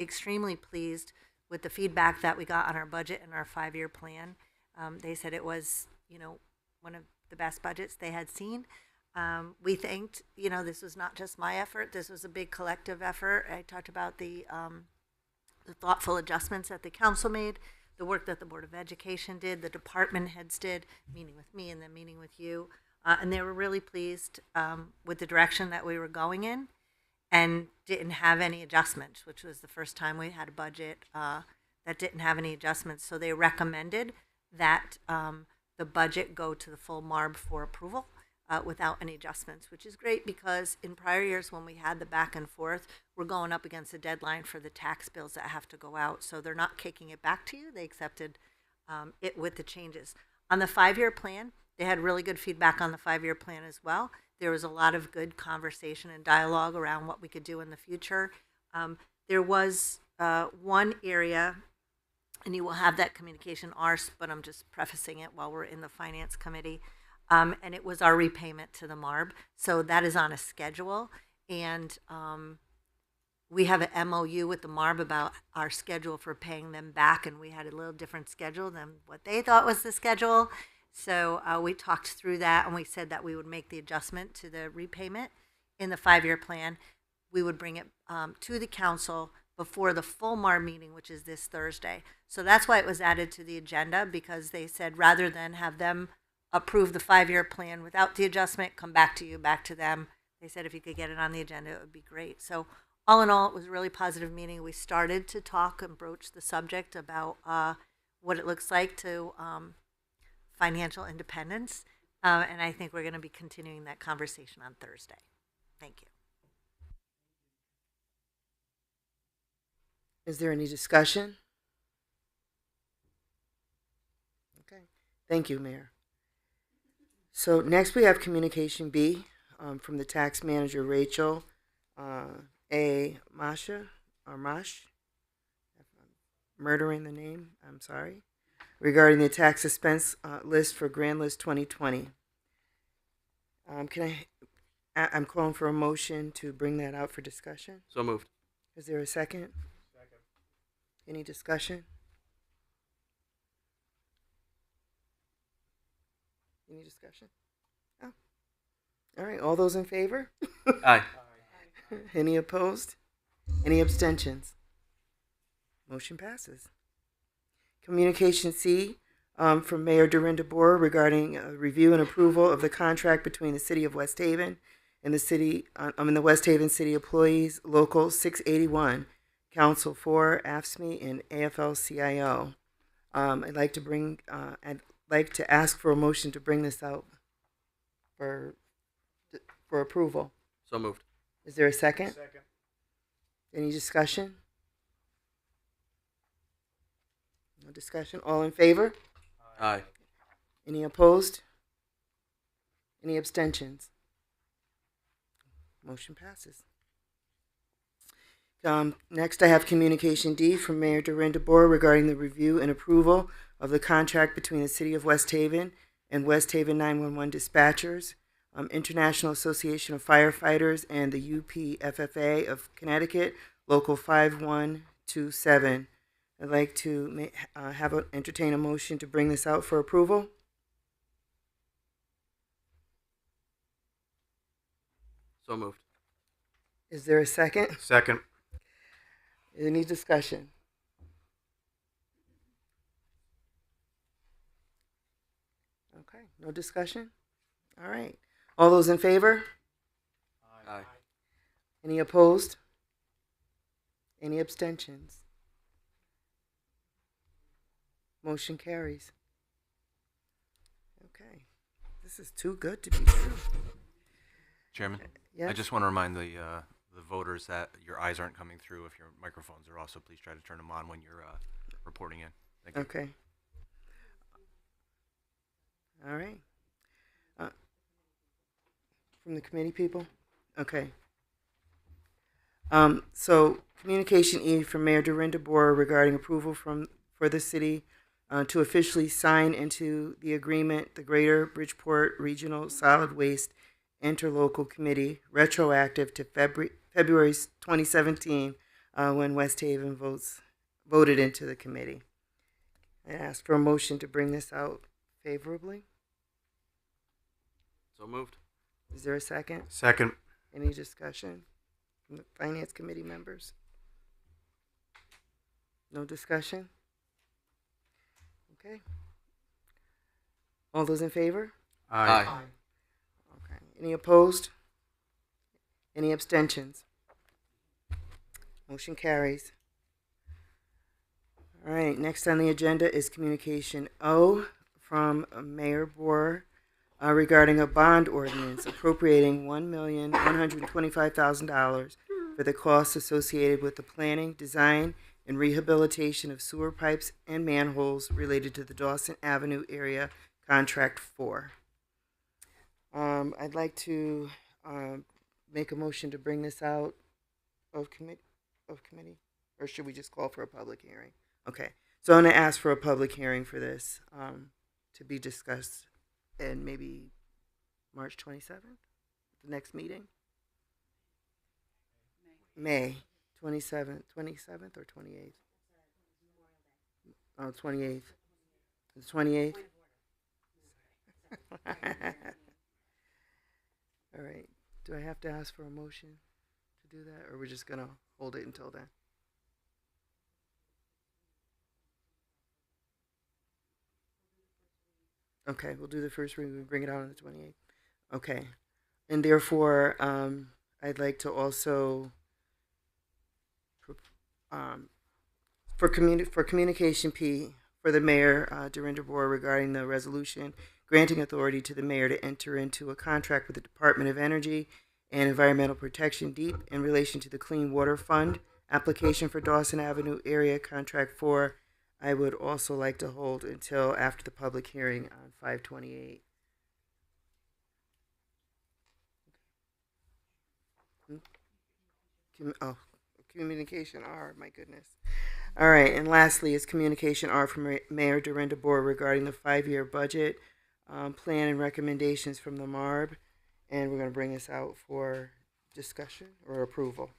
extremely pleased with the feedback that we got on our budget and our 5-year plan. They said it was, one of the best budgets they had seen. We thanked, this was not just my effort. This was a big collective effort. I talked about the thoughtful adjustments that the council made, the work that the Board of Education did, the department heads did, meeting with me and then meeting with you. And they were really pleased with the direction that we were going in and didn't have any adjustments, which was the first time we had a budget that didn't have any adjustments. So they recommended that the budget go to the full MARB for approval without any adjustments, which is great because in prior years when we had the back and forth, we're going up against a deadline for the tax bills that have to go out. So they're not kicking it back to you. They accepted it with the changes. On the 5-year plan, they had really good feedback on the 5-year plan as well. There was a lot of good conversation and dialogue around what we could do in the future. There was one area, and you will have that communication ours, but I'm just prefacing it while we're in the Finance Committee, and it was our repayment to the MARB. So that is on a schedule, and we have an MOU with the MARB about our schedule for paying them back, and we had a little different schedule than what they thought was the schedule. So we talked through that, and we said that we would make the adjustment to the repayment in the 5-year plan. We would bring it to the council before the full MARB meeting, which is this Thursday. So that's why it was added to the agenda, because they said rather than have them approve the 5-year plan without the adjustment, come back to you, back to them. They said if you could get it on the agenda, it would be great. So all in all, it was a really positive meeting. We started to talk and broach the subject about what it looks like to financial independence, and I think we're going to be continuing that conversation on Thursday. Thank you. Is there any discussion? Okay. Thank you, Mayor. So next we have Communication B from the Tax Manager, Rachel A. Masha, or Mash, murdering the name, I'm sorry, regarding the tax suspense list for Grand List 2020. I'm calling for a motion to bring that out for discussion. So moved. Is there a second? Second. Any discussion? Any discussion? Oh, All right, all those in favor? Aye. Any opposed? Any abstentions? Motion passes. Communication C from Mayor Dorinda Boer regarding review and approval of the contract between the City of West Haven and the City, the West Haven City Employees Local 681, Council 4, AFSCME, and AFL-CIO. I'd like to ask for a motion to bring this out for approval. So moved. Is there a second? Second. Any discussion? No discussion. All in favor? Aye. Any opposed? Any abstentions? Motion passes. Next, I have Communication D from Mayor Dorinda Boer regarding the review and approval of the contract between the City of West Haven and West Haven 911 dispatchers, International Association of Firefighters, and the UPFFA of Connecticut, Local 5127. I'd like to entertain a motion to bring this out for approval. So moved. Is there a second? Second. Any discussion? Okay, no discussion? All right. All those in favor? Aye. Any opposed? Any abstentions? Motion carries. Okay. This is too good to be true. Chairman, Yes? I just want to remind the voters that your eyes aren't coming through. If your microphones are also, please try to turn them on when you're reporting in. Thank you. Okay. All right. From the committee people? Okay. So Communication E from Mayor Dorinda Boer regarding approval for the city to officially sign into the agreement, the Greater Bridgeport Regional Solid Waste Interlocal Committee, retroactive to February 2017, when West Haven voted into the committee. I ask for a motion to bring this out favorably. So moved. Is there a second? Second. Any discussion from the Finance Committee members? No discussion? Okay. All those in favor? Aye. Okay. Any opposed? Any abstentions? Motion carries. All right, next on the agenda is Communication O from Mayor Boer regarding a bond ordinance appropriating $1,125,000 for the costs associated with the planning, design, and rehabilitation of sewer pipes and manholes related to the Dawson Avenue area, Contract 4. I'd like to make a motion to bring this out of committee, or should we just call for a public hearing? Okay, so I'm going to ask for a public hearing for this to be discussed in maybe March 27th, the next meeting? May 27th or 28th? Oh, 28th. The 28th? All right. Do I have to ask for a motion to do that, or we're just going to hold it until then? Okay, we'll do the first reading. We'll bring it out on the 28th. Okay. And therefore, I'd like to also, for Communication P, for the Mayor, Dorinda Boer, regarding the resolution granting authority to the Mayor to enter into a contract with the Department of Energy and Environmental Protection, DEEP, in relation to the Clean Water Fund application for Dawson Avenue area, Contract 4. I would also like to hold until after the public hearing on 5/28. Communication R, my goodness. All right, and lastly is Communication R from Mayor Dorinda Boer regarding the 5-year budget plan and recommendations from the MARB, and we're going to bring this out for discussion or approval.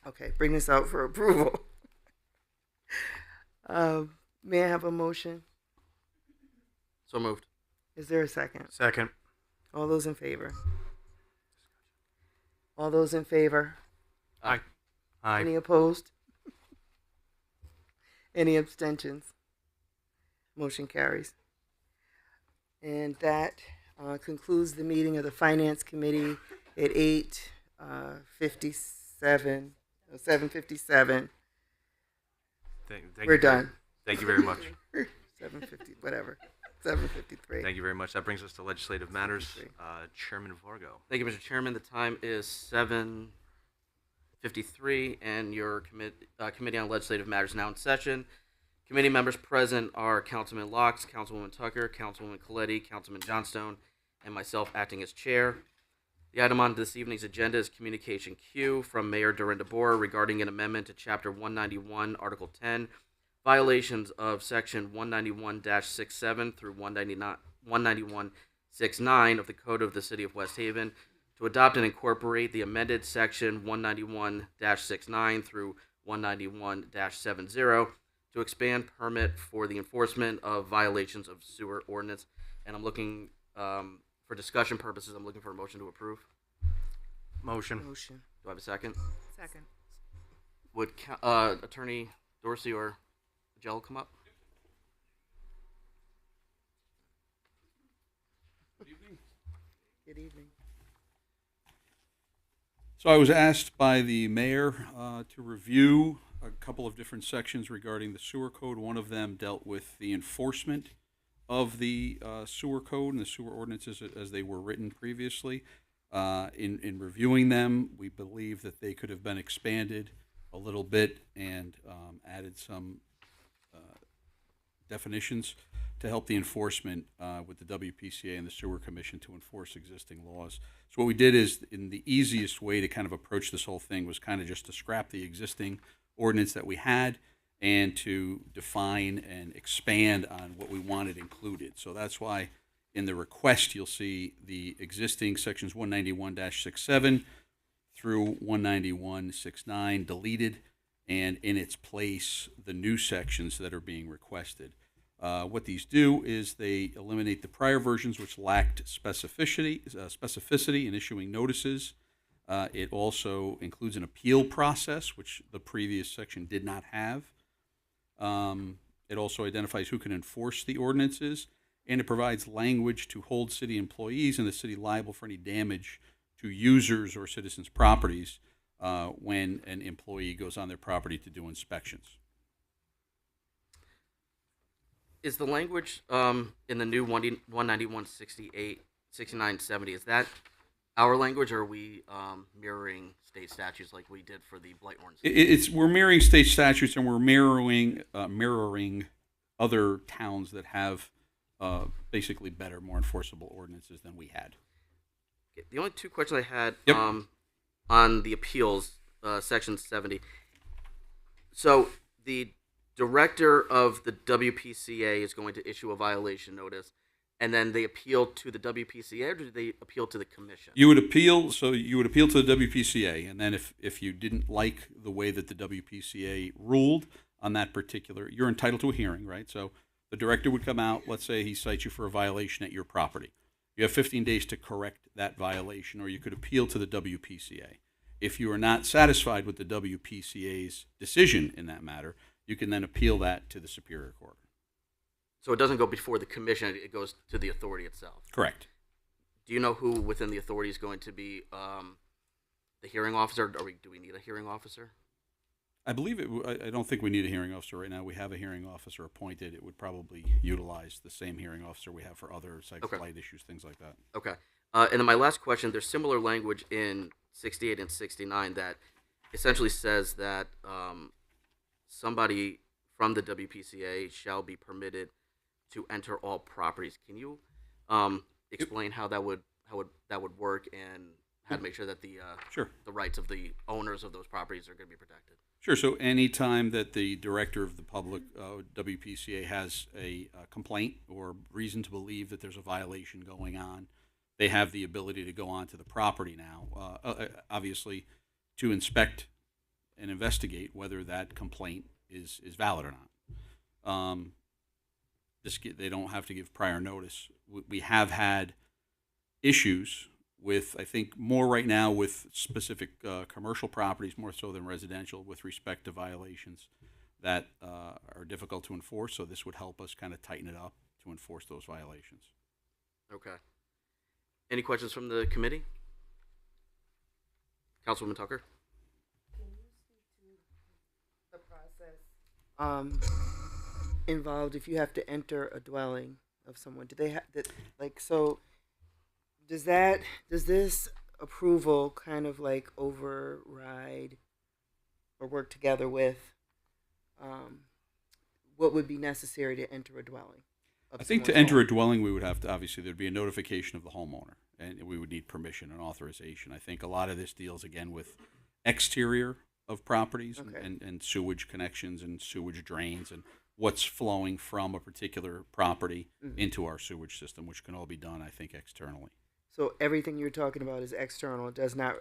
Okay, bring this out for approval. May I have a motion? So moved. Is there a second? Second. All those in favor? All those in favor? Aye. Any opposed? Any abstentions? Motion carries. And that concludes the meeting of the Finance Committee at 8:57, 7:57. We're done. Thank you very much. 7:50, whatever. 7:53. Thank you very much. That brings us to legislative matters. Chairman Vargo. Thank you, Mr. Chairman. The time is 7:53, and your Committee on Legislative Matters now in session. Committee members present are Councilman Locks, Councilwoman Tucker, Councilwoman Coletti, Councilman Johnstone, and myself acting as chair. The item on this evening's agenda is Communication Q from Mayor Dorinda Bora regarding an amendment to Chapter 191, Article 10, violations of Section 191-67 through 191-69 of the Code of the City of West Haven to adopt and incorporate the amended Section 191-69 through 191-70 to expand permit for the enforcement of violations of sewer ordinance. And I'm looking, for discussion purposes, I'm looking for a motion to approve. Motion. Motion. Do I have a second? Second. Would Attorney Dorsey or Jello come up? Good evening. So I was asked by the mayor to review a couple of different sections regarding the sewer code. One of them dealt with the enforcement of the sewer code and the sewer ordinances as they were written previously. In reviewing them, we believe that they could have been expanded a little bit and added some definitions to help the enforcement with the WPCA and the Sewer Commission to enforce existing laws. So what we did is, in the easiest way to kind of approach this whole thing was kind of just to scrap the existing ordinance that we had and to define and expand on what we wanted included. So that's why in the request you'll see the existing sections 191-67 through 191-69 deleted, and in its place the new sections that are being requested. What these do is they eliminate the prior versions which lacked specificity in issuing notices. It also includes an appeal process, which the previous section did not have. It also identifies who can enforce the ordinances, and it provides language to hold city employees and the city liable for any damage to users or citizens' properties when an employee goes on their property to do inspections. Is the language in the new 191-68, 69-70, is that our language, or are we mirroring state statutes like we did for the blight ordinance? We're mirroring state statutes, and we're mirroring other towns that have basically better, more enforceable ordinances than we had. Okay, the only two questions I had Yep. on the appeals, section 70. So the director of the WPCA is going to issue a violation notice, and then they appeal to the WPCA, or do they appeal to the commission? You would appeal to the WPCA, and then if you didn't like the way that the WPCA ruled on that particular, you're entitled to a hearing, right? So the director would come out, let's say he cites you for a violation at your property. You have 15 days to correct that violation, or you could appeal to the WPCA. If you are not satisfied with the WPCA's decision in that matter, you can then appeal that to the Superior Court. So it doesn't go before the commission, it goes to the authority itself? Correct. Do you know who within the authority is going to be the hearing officer? Do we need a hearing officer? I believe I don't think we need a hearing officer right now. We have a hearing officer appointed. It would probably utilize the same hearing officer we have for other site issues, things like that. Okay. And then my last question, there's similar language in 68 and 69 that essentially says that somebody from the WPCA shall be permitted to enter all properties. Can you explain how that would work and how to make sure that the rights of the owners of those properties are going to be protected? Sure. So anytime that the director of the public WPCA has a complaint or reason to believe that there's a violation going on, they have the ability to go onto the property now, obviously, to inspect and investigate whether that complaint is valid or not. They don't have to give prior notice. We have had issues with, I think, more right now with specific commercial properties, more so than residential, with respect to violations that are difficult to enforce. So this would help us kind of tighten it up to enforce those violations. Okay. Any questions from the committee? Councilwoman Tucker? The process involved if you have to enter a dwelling of someone. Do they have that? Like, so does this approval kind of like override or work together with what would be necessary to enter a dwelling? I think to enter a dwelling, we would have to, obviously, there'd be a notification of the homeowner, and we would need permission and authorization. I think a lot of this deals, again, with exterior of properties and sewage connections and sewage drains and what's flowing from a particular property into our sewage system, which can all be done, I think, externally. So everything you're talking about is external. It does not.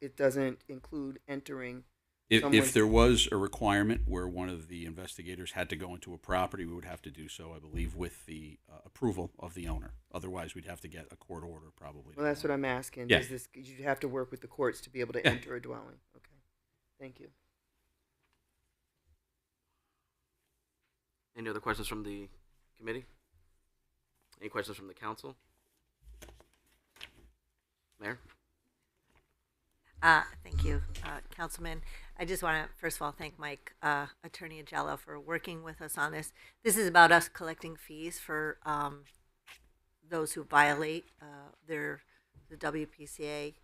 It doesn't include entering. If there was a requirement where one of the investigators had to go into a property, we would have to do so, I believe, with the approval of the owner. Otherwise, we'd have to get a court order, probably. Well, that's what I'm asking. Yeah. You'd have to work with the courts to be able to enter a dwelling. Okay. Thank you. Any other questions from the committee? Any questions from the council? Mayor? Thank you, Councilman. I just want to, first of all, thank Mike, Attorney Agello, for working with us on this. This is about us collecting fees for those who violate the WPCA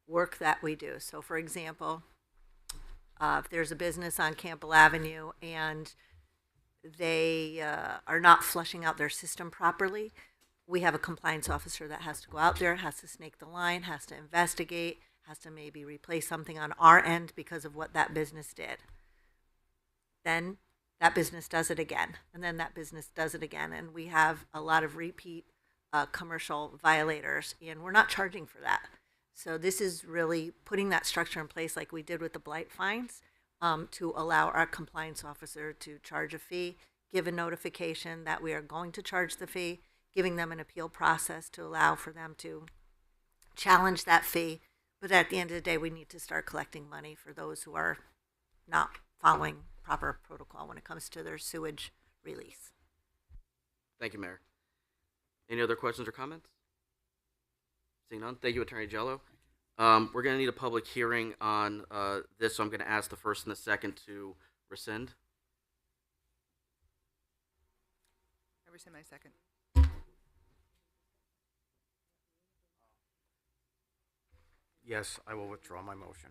work that we do. So, for example, if there's a business on Campbell Avenue and they are not flushing out their system properly, we have a compliance officer that has to go out there, has to snake the line, has to investigate, has to maybe replace something on our end because of what that business did. Then that business does it again, and then that business does it again, and we have a lot of repeat commercial violators, and we're not charging for that. So this is really putting that structure in place like we did with the blight fines, to allow our compliance officer to charge a fee, give a notification that we are going to charge the fee, giving them an appeal process to allow for them to challenge that fee. But at the end of the day, we need to start collecting money for those who are not following proper protocol when it comes to their sewage release. Thank you, Mayor. Any other questions or comments? Seeing none, thank you, Attorney Jello. We're going to need a public hearing on this, so I'm going to ask the first and the second to rescind. I rescind my second. Yes, I will withdraw my motion.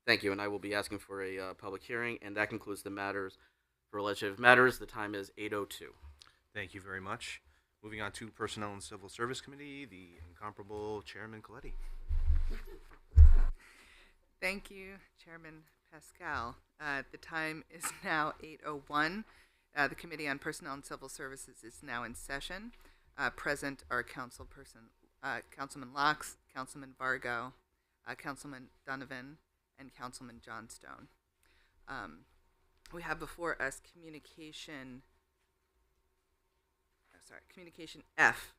Thank you, and I will be asking for a public hearing, and that concludes the matters for legislative matters. The time is 8:02. Thank you very much. Moving on to Personnel and Civil Service Committee, the incomparable Chairman Coletti. Thank you, Chairman Pascal. The time is now 8:01. The Committee on Personnel and Civil Services is now in session. Present are Councilman Locks, Councilman Vargo, Councilman Donovan, and Councilman Johnstone. We have before us Communication F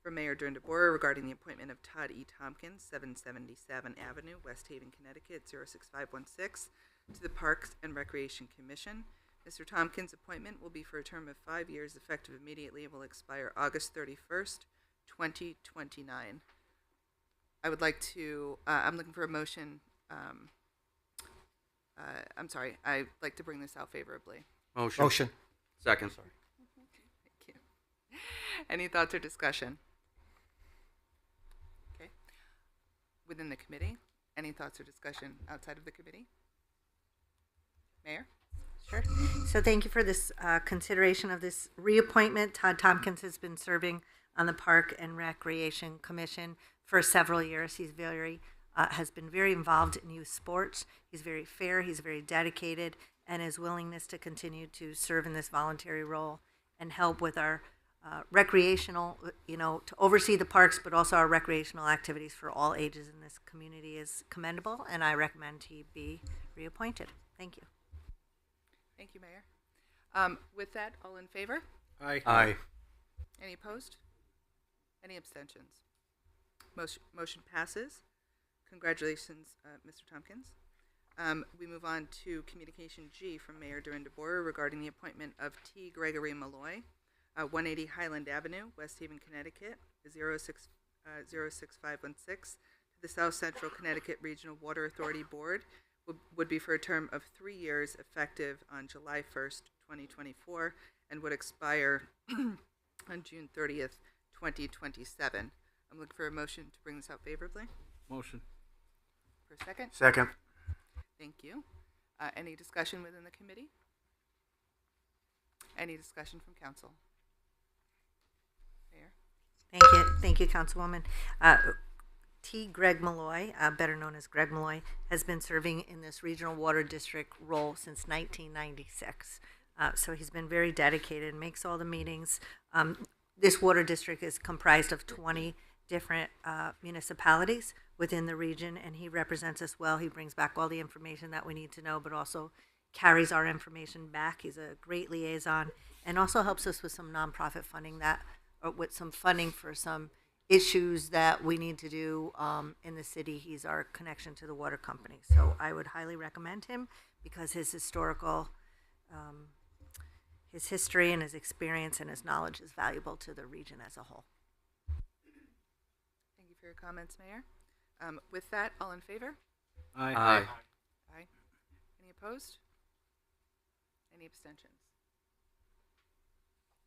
for Mayor Dern-DeBoer regarding the appointment of Todd E. Tompkins, 777 Avenue, West Haven, Connecticut, 06516, to the Parks and Recreation Commission. Mr. Tompkins' appointment will be for a term of 5 years, effective immediately, and will expire August 31st, 2029. I would like to, I'm looking for a motion. I'd like to bring this out favorably. Motion. Second. Thank you. Any thoughts or discussion? Okay. Within the committee, any thoughts or discussion outside of the committee? Mayor? Sure. So thank you for this consideration of this reappointment. Todd Tompkins has been serving on the Park and Recreation Commission for several years. He's has been very involved in youth sports. He's very fair, he's very dedicated, and his willingness to continue to serve in this voluntary role and help with our recreational, to oversee the parks, but also our recreational activities for all ages in this community is commendable, and I recommend he be reappointed. Thank you. Thank you, Mayor. With that, all in favor? Aye. Any opposed? Any abstentions? Motion passes. Congratulations, Mr. Tompkins. We move on to Communication G from Mayor Duran DeBoer regarding the appointment of T. Gregory Malloy, 180 Highland Avenue, West Haven, Connecticut, 06516, to the South Central Connecticut Regional Water Authority Board. Would be for a term of 3 years, effective on July 1st, 2024, and would expire on June 30th, 2027. I'm looking for a motion to bring this out favorably. Motion. For a second? Second. Thank you. Any discussion within the committee? Any discussion from council? Mayor? Thank you, Councilwoman. T. Greg Malloy, better known as Greg Malloy, has been serving in this regional water district role since 1996. So he's been very dedicated and makes all the meetings. This water district is comprised of 20 different municipalities within the region, and he represents us well. He brings back all the information that we need to know, but also carries our information back. He's a great liaison, and also helps us with some nonprofit funding with some funding for some issues that we need to do in the city. He's our connection to the water company. So I would highly recommend him because his his history and his experience and his knowledge is valuable to the region as a whole. Thank you for your comments, Mayor. With that, all in favor? Aye. Aye. Any opposed? Any abstentions?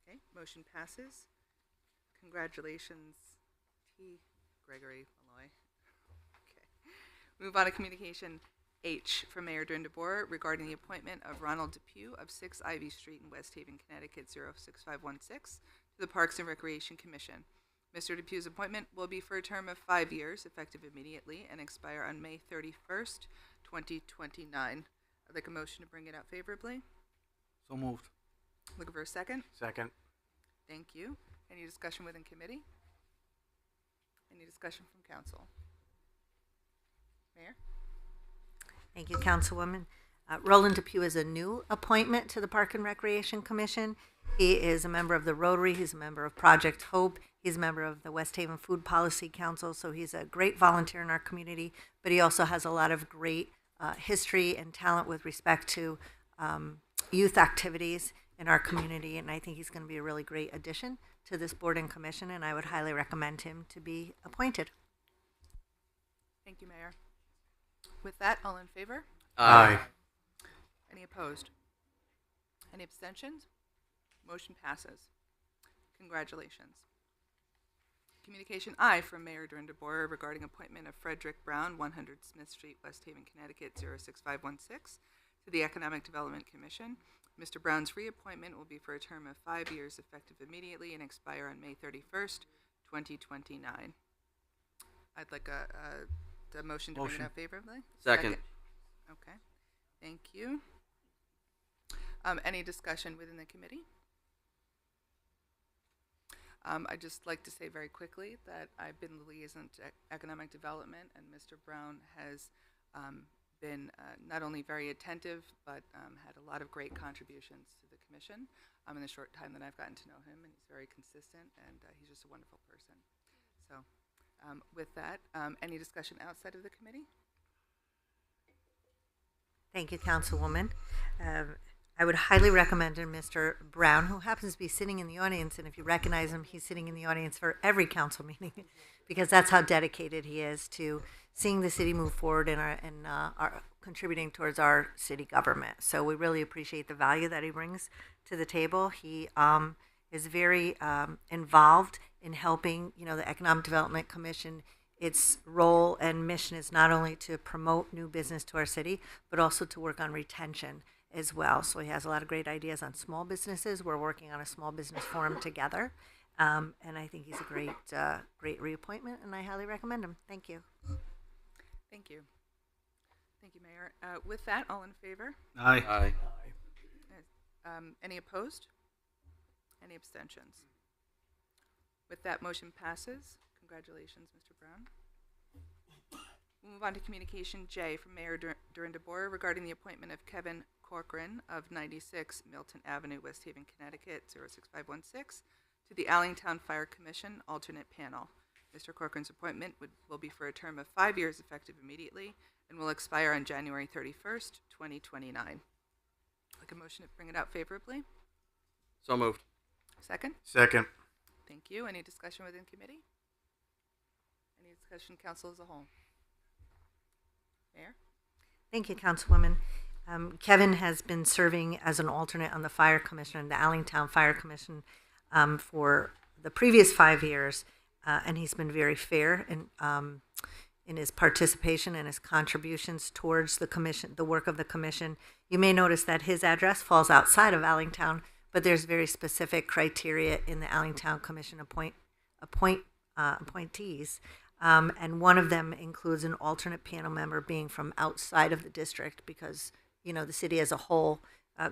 Okay, motion passes. Congratulations, T. Gregory Malloy. Okay. Move on to Communication H from Mayor Duran DeBoer regarding the appointment of Ronald Depew of 6 Ivy Street in West Haven, Connecticut, 06516, to the Parks and Recreation Commission. Mr. Depew's appointment will be for a term of 5 years, effective immediately, and expire on May 31st, 2029. I'd like a motion to bring it out favorably. So moved. Looking for a second? Second. Thank you. Any discussion within committee? Any discussion from council? Mayor? Thank you, Councilwoman. Roland Depew is a new appointment to the Park and Recreation Commission. He is a member of the Rotary. He's a member of Project Hope. He's a member of the West Haven Food Policy Council. So he's a great volunteer in our community, but he also has a lot of great history and talent with respect to youth activities in our community. And I think he's going to be a really great addition to this board and commission, and I would highly recommend him to be appointed. Thank you, Mayor. With that, all in favor? Aye. Any opposed? Any abstentions? Motion passes. Congratulations. Communication I from Mayor Duran DeBoer regarding appointment of Frederick Brown, 100 Smith Street, West Haven, Connecticut, 06516, to the Economic Development Commission. Mr. Brown's reappointment will be for a term of 5 years, effective immediately, and expire on May 31st, 2029. I'd like a motion to bring it out favorably. Second. Okay. Thank you. Any discussion within the committee? I'd just like to say very quickly that I've been the liaison to economic development, and Mr. Brown has been not only very attentive, but had a lot of great contributions to the commission in the short time that I've gotten to know him, and he's very consistent, and he's just a wonderful person. So with that, any discussion outside of the committee? Thank you, Councilwoman. I would highly recommend Mr. Brown, who happens to be sitting in the audience, and if you recognize him, he's sitting in the audience for every council meeting, because that's how dedicated he is to seeing the city move forward and our contributing towards our city government. So we really appreciate the value that he brings to the table. He is very involved in helping, the Economic Development Commission. Its role and mission is not only to promote new business to our city, but also to work on retention as well. So he has a lot of great ideas on small businesses. We're working on a small business forum together. And I think he's a great reappointment, and I highly recommend him. Thank you. Thank you. Thank you, Mayor. With that, all in favor? Aye. Aye. Any opposed? Any abstentions? With that, motion passes. Congratulations, Mr. Brown. We'll move on to Communication J from Mayor Duran DeBoer regarding the appointment of Kevin Corcoran of 96 Milton Avenue, West Haven, Connecticut, 06516, to the Allentown Fire Commission alternate panel. Mr. Corcoran's appointment will be for a term of 5 years effective immediately and will expire on January 31st, 2029. Like a motion to bring it out favorably? So moved. Second? Second. Thank you. Any discussion within committee? Any discussion, council as a whole? Mayor? Thank you, Councilwoman. Kevin has been serving as an alternate on the Fire Commission, the Allentown Fire Commission, for the previous 5 years, and he's been very fair in his participation and his contributions towards the commission, the work of the commission. You may notice that his address falls outside of Allentown, but there's very specific criteria in the Allentown Commission appointees. And one of them includes an alternate panel member being from outside of the district because, you know, the city as a whole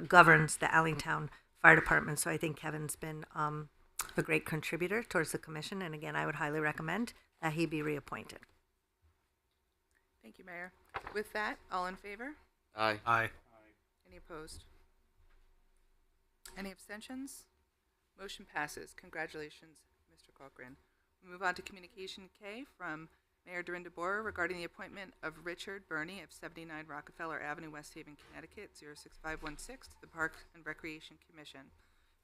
governs the Allentown Fire Department. So I think Kevin's been a great contributor towards the commission. And again, I would highly recommend that he be reappointed. Thank you, Mayor. With that, all in favor? Aye. Aye. Any opposed? Any abstentions? Motion passes. Congratulations, Mr. Corcoran. We move on to Communication K from Mayor Dorinda Borer regarding the appointment of Richard Burney of 79 Rockefeller Avenue, West Haven, Connecticut, 06516 to the Parks and Recreation Commission.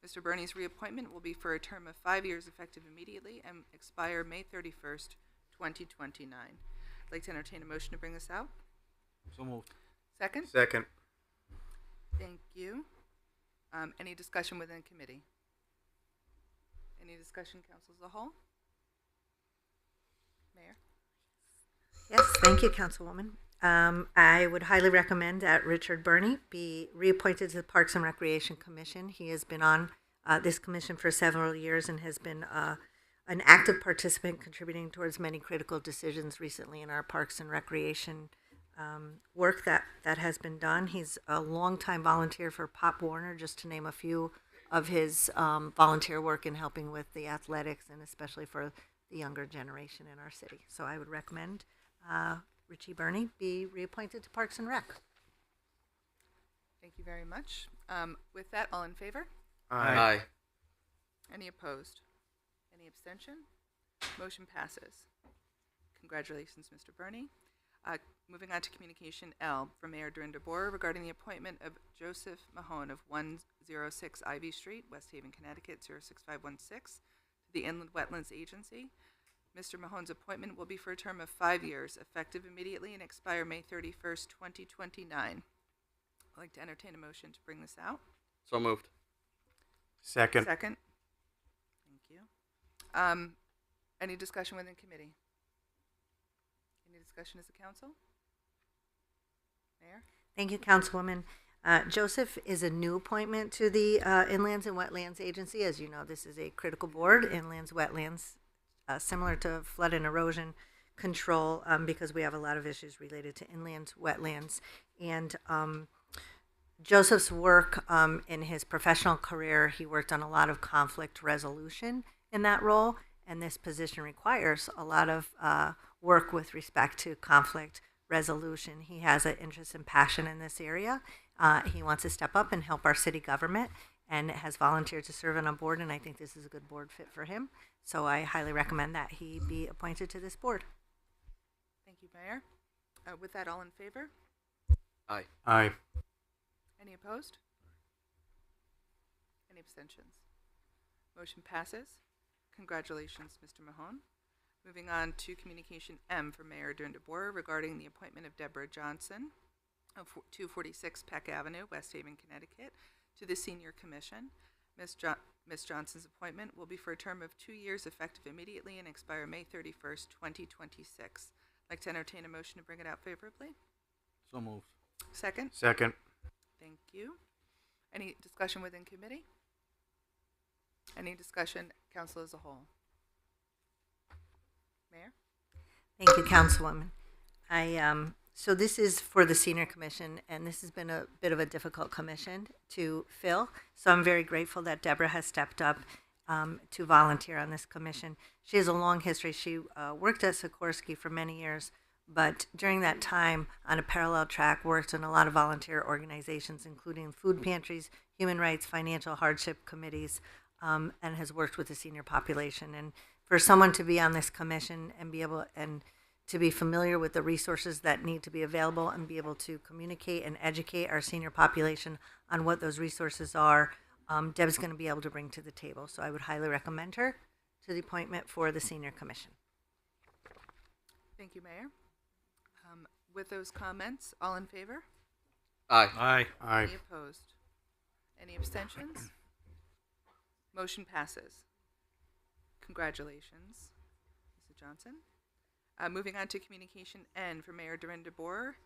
Mr. Burney's reappointment will be for a term of 5 years effective immediately and expire May 31st, 2029. I'd like to entertain a motion to bring this out. So moved. Second? Second. Thank you. Any discussion within committee? Any discussion, council as a whole? Mayor? Yes, thank you, Councilwoman. I would highly recommend that Richard Burney be reappointed to the Parks and Recreation Commission. He has been on this commission for several years and has been an active participant contributing towards many critical decisions recently in our Parks and Recreation work that has been done. He's a longtime volunteer for Pop Warner, just to name a few of his volunteer work in helping with the athletics and especially for the younger generation in our city. So I would recommend Richie Burney be reappointed to Parks and Rec. Thank you very much. With that, all in favor? Aye. Any opposed? Any abstention? Motion passes. Congratulations, Mr. Burney. Moving on to Communication L from Mayor Dorinda Borer regarding the appointment of Joseph Mahone of 106 Ivy Street, West Haven, Connecticut, 06516 to the Inland Wetlands Agency. Mr. Mahone's appointment will be for a term of 5 years, effective immediately and expire May 31st, 2029. I'd like to entertain a motion to bring this out. So moved. Second. Second. Thank you. Any discussion within committee? Any discussion as a council? Mayor? Thank you, Councilwoman. Joseph is a new appointment to the Inlands and Wetlands Agency. As you know, this is a critical board, inlands, wetlands, similar to flood and erosion control, because we have a lot of issues related to inlands, wetlands. And Joseph's work in his professional career, he worked on a lot of conflict resolution in that role, and this position requires a lot of work with respect to conflict resolution. He has an interest and passion in this area. He wants to step up and help our city government and has volunteered to serve on a board, and I think this is a good board fit for him. So I highly recommend that he be appointed to this board. Thank you, Mayor. With that, all in favor? Aye. Aye. Any opposed? Any abstentions? Motion passes. Congratulations, Mr. Mahone. Moving on to Communication M for Mayor Dorinda Borer regarding the appointment of Deborah Johnson of 246 Peck Avenue, West Haven, Connecticut, to the Senior Commission. Ms. Johnson's appointment will be for a term of 2 years, effective immediately, and expire May 31st, 2026. I'd like to entertain a motion to bring it out favorably. So moved. Second? Second. Thank you. Any discussion within committee? Any discussion, council as a whole? Mayor? Thank you, Councilwoman. So this is for the Senior Commission, and this has been a bit of a difficult commission to fill. So I'm very grateful that Deborah has stepped up to volunteer on this commission. She has a long history. She worked at Sikorsky for many years, but during that time on a parallel track worked in a lot of volunteer organizations, including food pantries, human rights, financial hardship committees, and has worked with the senior population. And for someone to be on this commission and be able and to be familiar with the resources that need to be available and be able to communicate and educate our senior population on what those resources are, Deb's going to be able to bring to the table. So I would highly recommend her to the appointment for the senior commission. Thank you, Mayor. With those comments, all in favor? Aye. Aye. Aye. Any opposed? Any abstentions? Motion passes. Congratulations, Mrs. Johnson. Moving on to communication N for Mayor Dorinda Boer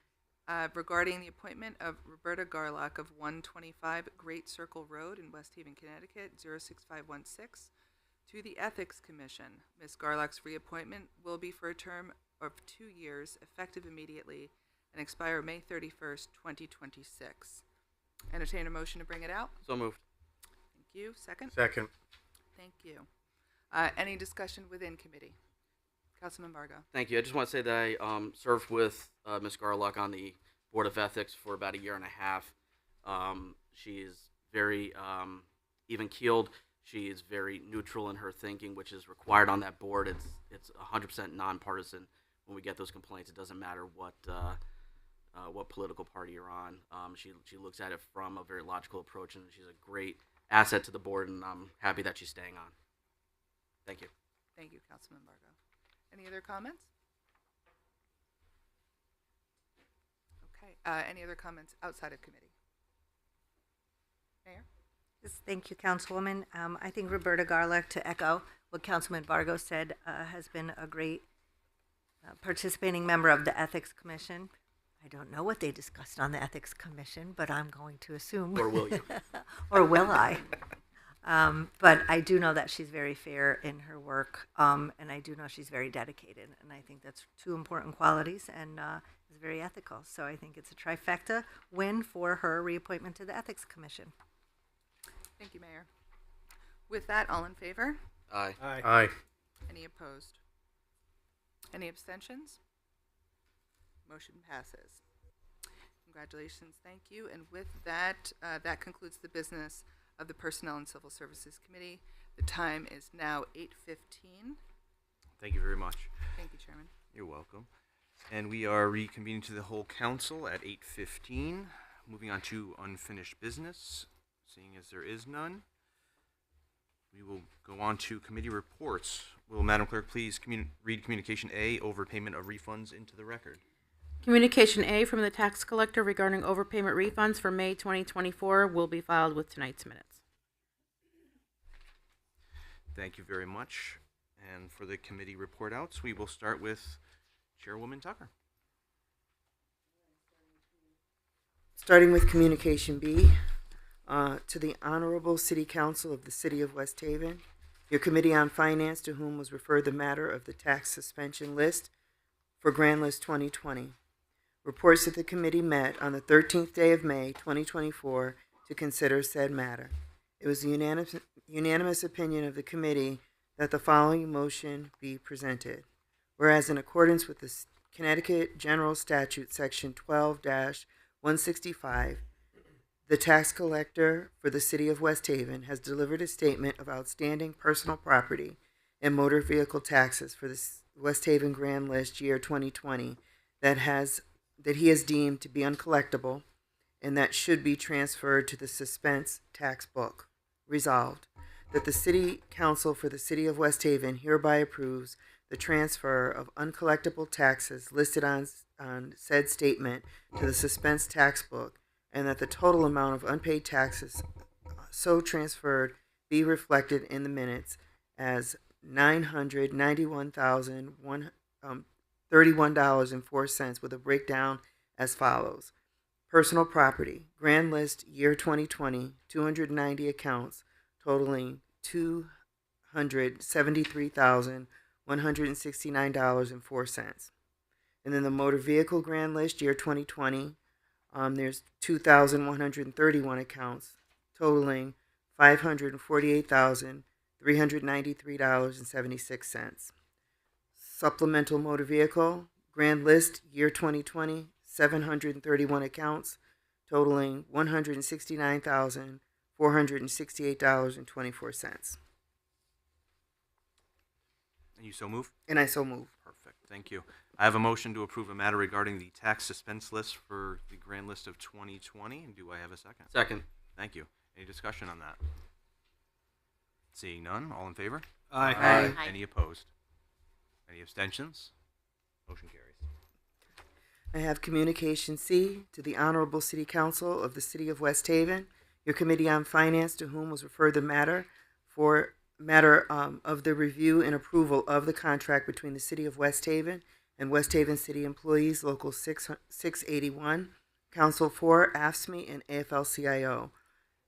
regarding the appointment of Roberta Garlock of 125 Great Circle Road in West Haven, Connecticut, 06516, to the Ethics Commission. Ms. Garlock's reappointment will be for a term of 2 years, effective immediately, and expire May 31st, 2026. Entertain a motion to bring it out. So moved. Thank you. Second? Second. Thank you. Any discussion within committee? Councilman Vargo. Thank you. I just want to say that I served with Ms. Garlock on the Board of Ethics for about a year and a half. She is very even-keeled. She is very neutral in her thinking, which is required on that board. It's 100% nonpartisan. When we get those complaints, it doesn't matter what political party you're on. She looks at it from a very logical approach, and she's a great asset to the board, and I'm happy that she's staying on. Thank you. Thank you, Councilman Vargo. Any other comments? Okay. Any other comments outside of committee? Mayor? Yes, thank you, Councilwoman. I think Roberta Garlock, to echo what Councilman Vargo said, has been a great participating member of the Ethics Commission. I don't know what they discussed on the Ethics Commission, but I'm going to assume. Or will you? Or will I? But I do know that she's very fair in her work, and I do know she's very dedicated, and I think that's two important qualities, and is very ethical. So I think it's a trifecta win for her reappointment to the Ethics Commission. Thank you, Mayor. With that, all in favor? Aye. Aye. Aye. Any opposed? Any abstentions? Motion passes. Congratulations. Thank you. And with that, that concludes the business of the Personnel and Civil Services Committee. The time is now 8:15. Thank you very much. Thank you, Chairman. You're welcome. And we are reconvening to the whole council at 8:15. Moving on to unfinished business. Seeing as there is none, we will go on to committee reports. Will Madam Clerk please read Communication A, overpayment of refunds, into the record? Communication A from the tax collector regarding overpayment refunds for May 2024 will be filed with tonight's minutes. Thank you very much. And for the committee report outs, we will start with Chairwoman Tucker. Starting with Communication B, to the Honorable City Council of the City of West Haven, your Committee on Finance, to whom was referred the matter of the tax suspension list for Grand List 2020. Reports that the committee met on the 13th day of May 2024 to consider said matter. It was the unanimous opinion of the committee that the following motion be presented. Whereas in accordance with the Connecticut General Statute Section 12-165, the tax collector for the City of West Haven has delivered a statement of outstanding personal property and motor vehicle taxes for the West Haven Grand List year 2020 that he has deemed to be uncollectible and that should be transferred to the suspense tax book. Resolved, that the City Council for the City of West Haven hereby approves the transfer of uncollectible taxes listed on said statement to the suspense tax book, and that the total amount of unpaid taxes so transferred be reflected in the minutes as $991,031.04 with a breakdown as follows. Personal property, Grand List year 2020, 290 accounts totaling $273,169.04. And then the motor vehicle Grand List year 2020, there's 2,131 accounts totaling $548,393.76. Supplemental motor vehicle Grand List year 2020, 731 accounts totaling $169,400 $468.24. And you so move? And I so move. Perfect, thank you. I have a motion to approve a matter regarding the tax suspense list for the grand list of 2020. And do I have a second? Second. Thank you. Any discussion on that? Seeing none, all in favor? Aye. Aye. Any opposed? Any abstentions? Motion carries. I have Communication C to the Honorable City Council of the City of West Haven, your Committee on Finance, to whom was referred the matter of the review and approval of the contract between the City of West Haven and West Haven City Employees Local 681, Council 4, AFSCME, and AFL-CIO.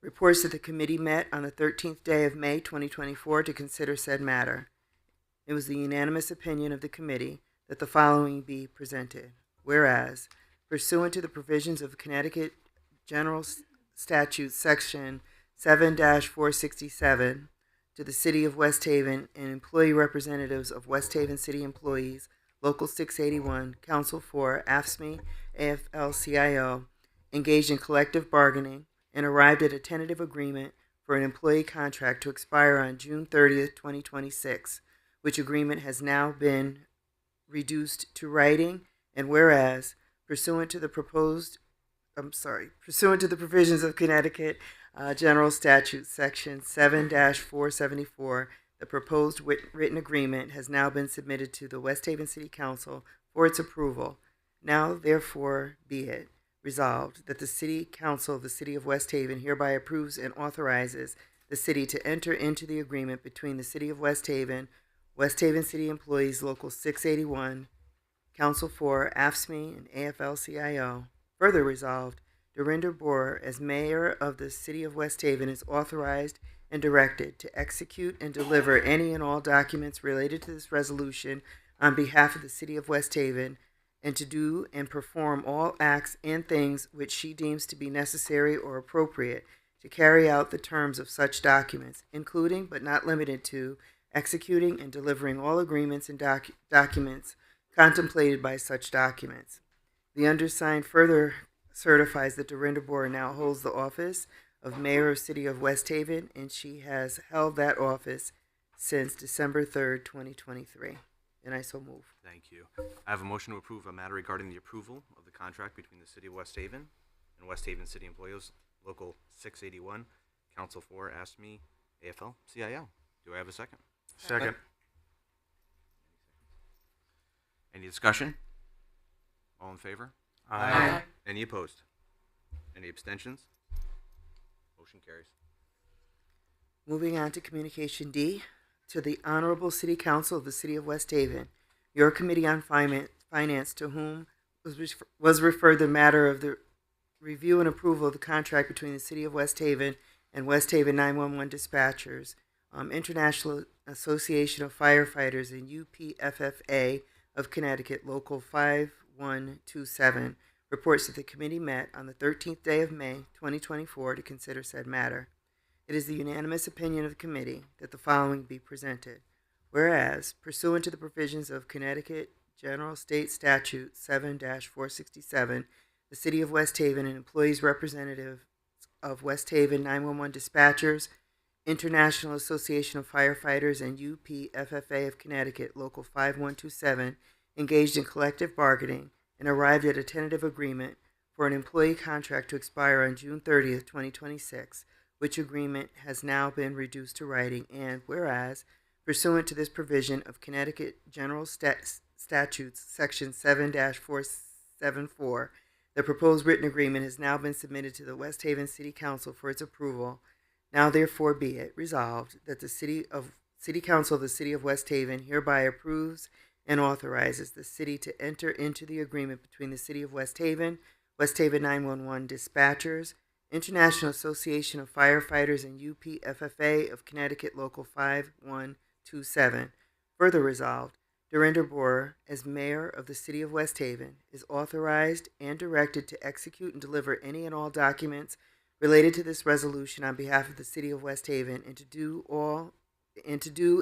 Reports that the committee met on the 13th day of May 2024 to consider said matter. It was the unanimous opinion of the committee that the following be presented. Whereas, pursuant to the provisions of Connecticut General Statute Section 7-467, to the City of West Haven and employee representatives of West Haven City Employees, Local 681, Council 4, AFSCME, AFL-CIO, engaged in collective bargaining and arrived at a tentative agreement for an employee contract to expire on June 30th, 2026, which agreement has now been reduced to writing. And whereas, pursuant to the provisions of Connecticut General Statute Section 7-474, the proposed written agreement has now been submitted to the West Haven City Council for its approval. Now, therefore, be it resolved that the City Council of the City of West Haven hereby approves and authorizes the city to enter into the agreement between the City of West Haven City Employees Local 681, Council 4, AFSCME, and AFL-CIO. Further resolved, Dorinder Boer, as mayor of the City of West Haven, is authorized and directed to execute and deliver any and all documents related to this resolution on behalf of the City of West Haven, and to do and perform all acts and things which she deems to be necessary or appropriate to carry out the terms of such documents, including but not limited to executing and delivering all agreements and documents contemplated by such documents. The undersigned further certifies that Dorinder Boer now holds the office of Mayor of City of West Haven, and she has held that office since December 3rd, 2023. And I so move. Thank you. I have a motion to approve a matter regarding the approval of the contract between the City of West Haven and West Haven City Employees Local 681, Council 4, AFSCME, AFL-CIO. Do I have a second? Second. Any discussion? All in favor? Aye. Any opposed? Any abstentions? Motion carries. Moving on to Communication D, to the Honorable City Council of the City of West Haven, your Committee on Finance, to whom was referred the matter of the review and approval of the contract between the City of West Haven and West Haven 911 Dispatchers, International Association of Firefighters, and UPFFA of Connecticut, Local 5127, reports that the committee met on the 13th day of May 2024 to consider said matter. It is the unanimous opinion of the committee that the following be presented. Whereas, pursuant to the provisions of Connecticut General State Statute 7-467, the City of West Haven and employees representative of West Haven 911 Dispatchers, International Association of Firefighters, and UPFFA of Connecticut, Local 5127, engaged in collective bargaining and arrived at a tentative agreement for an employee contract to expire on June 30th, 2026, which agreement has now been reduced to writing. And whereas, pursuant to this provision of Connecticut General Statutes Section 7-474, the proposed written agreement has now been submitted to the West Haven City Council for its approval. Now therefore be it resolved that the City Council of the City of West Haven hereby approves and authorizes the city to enter into the agreement between the City of West Haven 911 Dispatchers, International Association of Firefighters, and UPFFA of Connecticut, Local 5127. Further resolved, Dorinder Boer, as mayor of the City of West Haven, is authorized and directed to execute and deliver any and all documents related to this resolution on behalf of the City of West Haven, and to do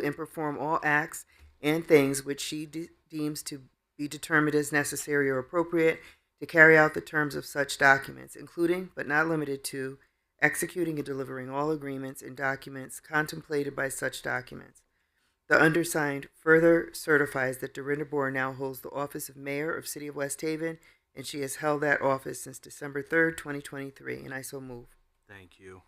and perform all acts and things which she deems to be determined as necessary or appropriate to carry out the terms of such documents, including but not limited to executing and delivering all agreements and documents contemplated by such documents. The undersigned further certifies that Dorinda Bohr now holds the office of Mayor of City of West Haven, and she has held that office since December 3rd, 2023, and I so move. Thank you.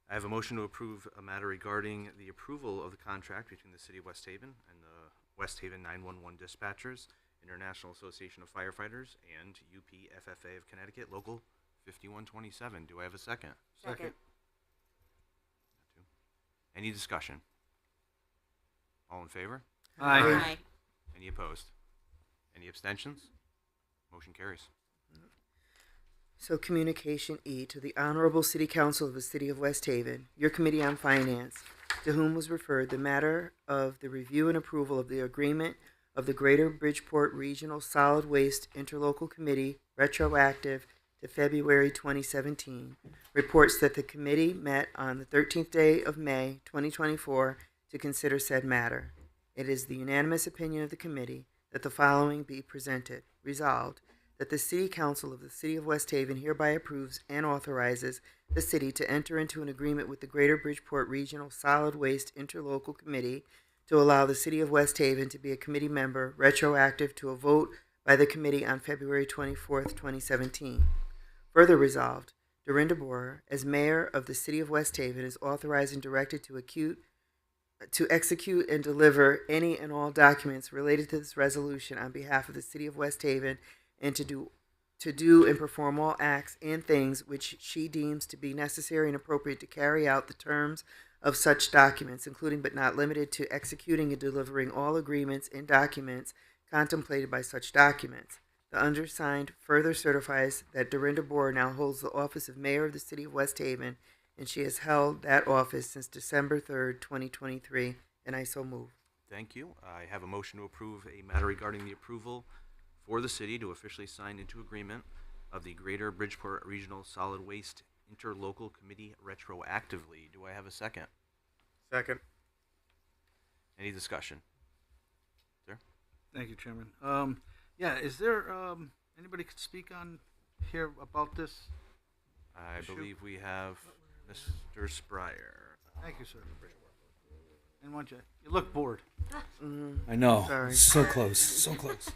I have a motion to approve a matter regarding the approval of the contract between the City of West Haven and the West Haven 911 Dispatchers, International Association of Firefighters, and UPFFA of Connecticut, Local 5127. Do I have a second? Second. Any discussion? All in favor? Aye. Aye. Any opposed? Any abstentions? Motion carries. So Communication E to the Honorable City Council of the City of West Haven, your Committee on Finance, to whom was referred the matter of the review and approval of the agreement of the Greater Bridgeport Regional Solid Waste Interlocal Committee retroactive to February 2017, reports that the committee met on the 13th day of May 2024 to consider said matter. It is the unanimous opinion of the committee that the following be presented. Resolved, that the City Council of the City of West Haven hereby approves and authorizes the city to enter into an agreement with the Greater Bridgeport Regional Solid Waste Interlocal Committee to allow the City of West Haven to be a committee member retroactive to a vote by the committee on February 24th, 2017. Further resolved, Dorinda Bohr, as mayor of the City of West Haven, is authorized and directed to execute and deliver any and all documents related to this resolution on behalf of the City of West Haven, and to do and perform all acts and things which she deems to be necessary and appropriate to carry out the terms of such documents, including but not limited to executing and delivering all agreements and documents contemplated by such documents. The undersigned further certifies that Dorinda Bohr now holds the office of Mayor of the City of West Haven, and she has held that office since December 3rd, 2023, and I so move. Thank you. I have a motion to approve a matter regarding the approval for the city to officially sign into agreement of the Greater Bridgeport Regional Solid Waste Interlocal Committee retroactively. Do I have a second? Second. Any discussion? Sir? Thank you, Chairman. Yeah, is there anybody could speak on here about this? I issue? believe we have Mr. Spryer. Thank you, sir. And want you look bored. I know. Sorry. So close. So close.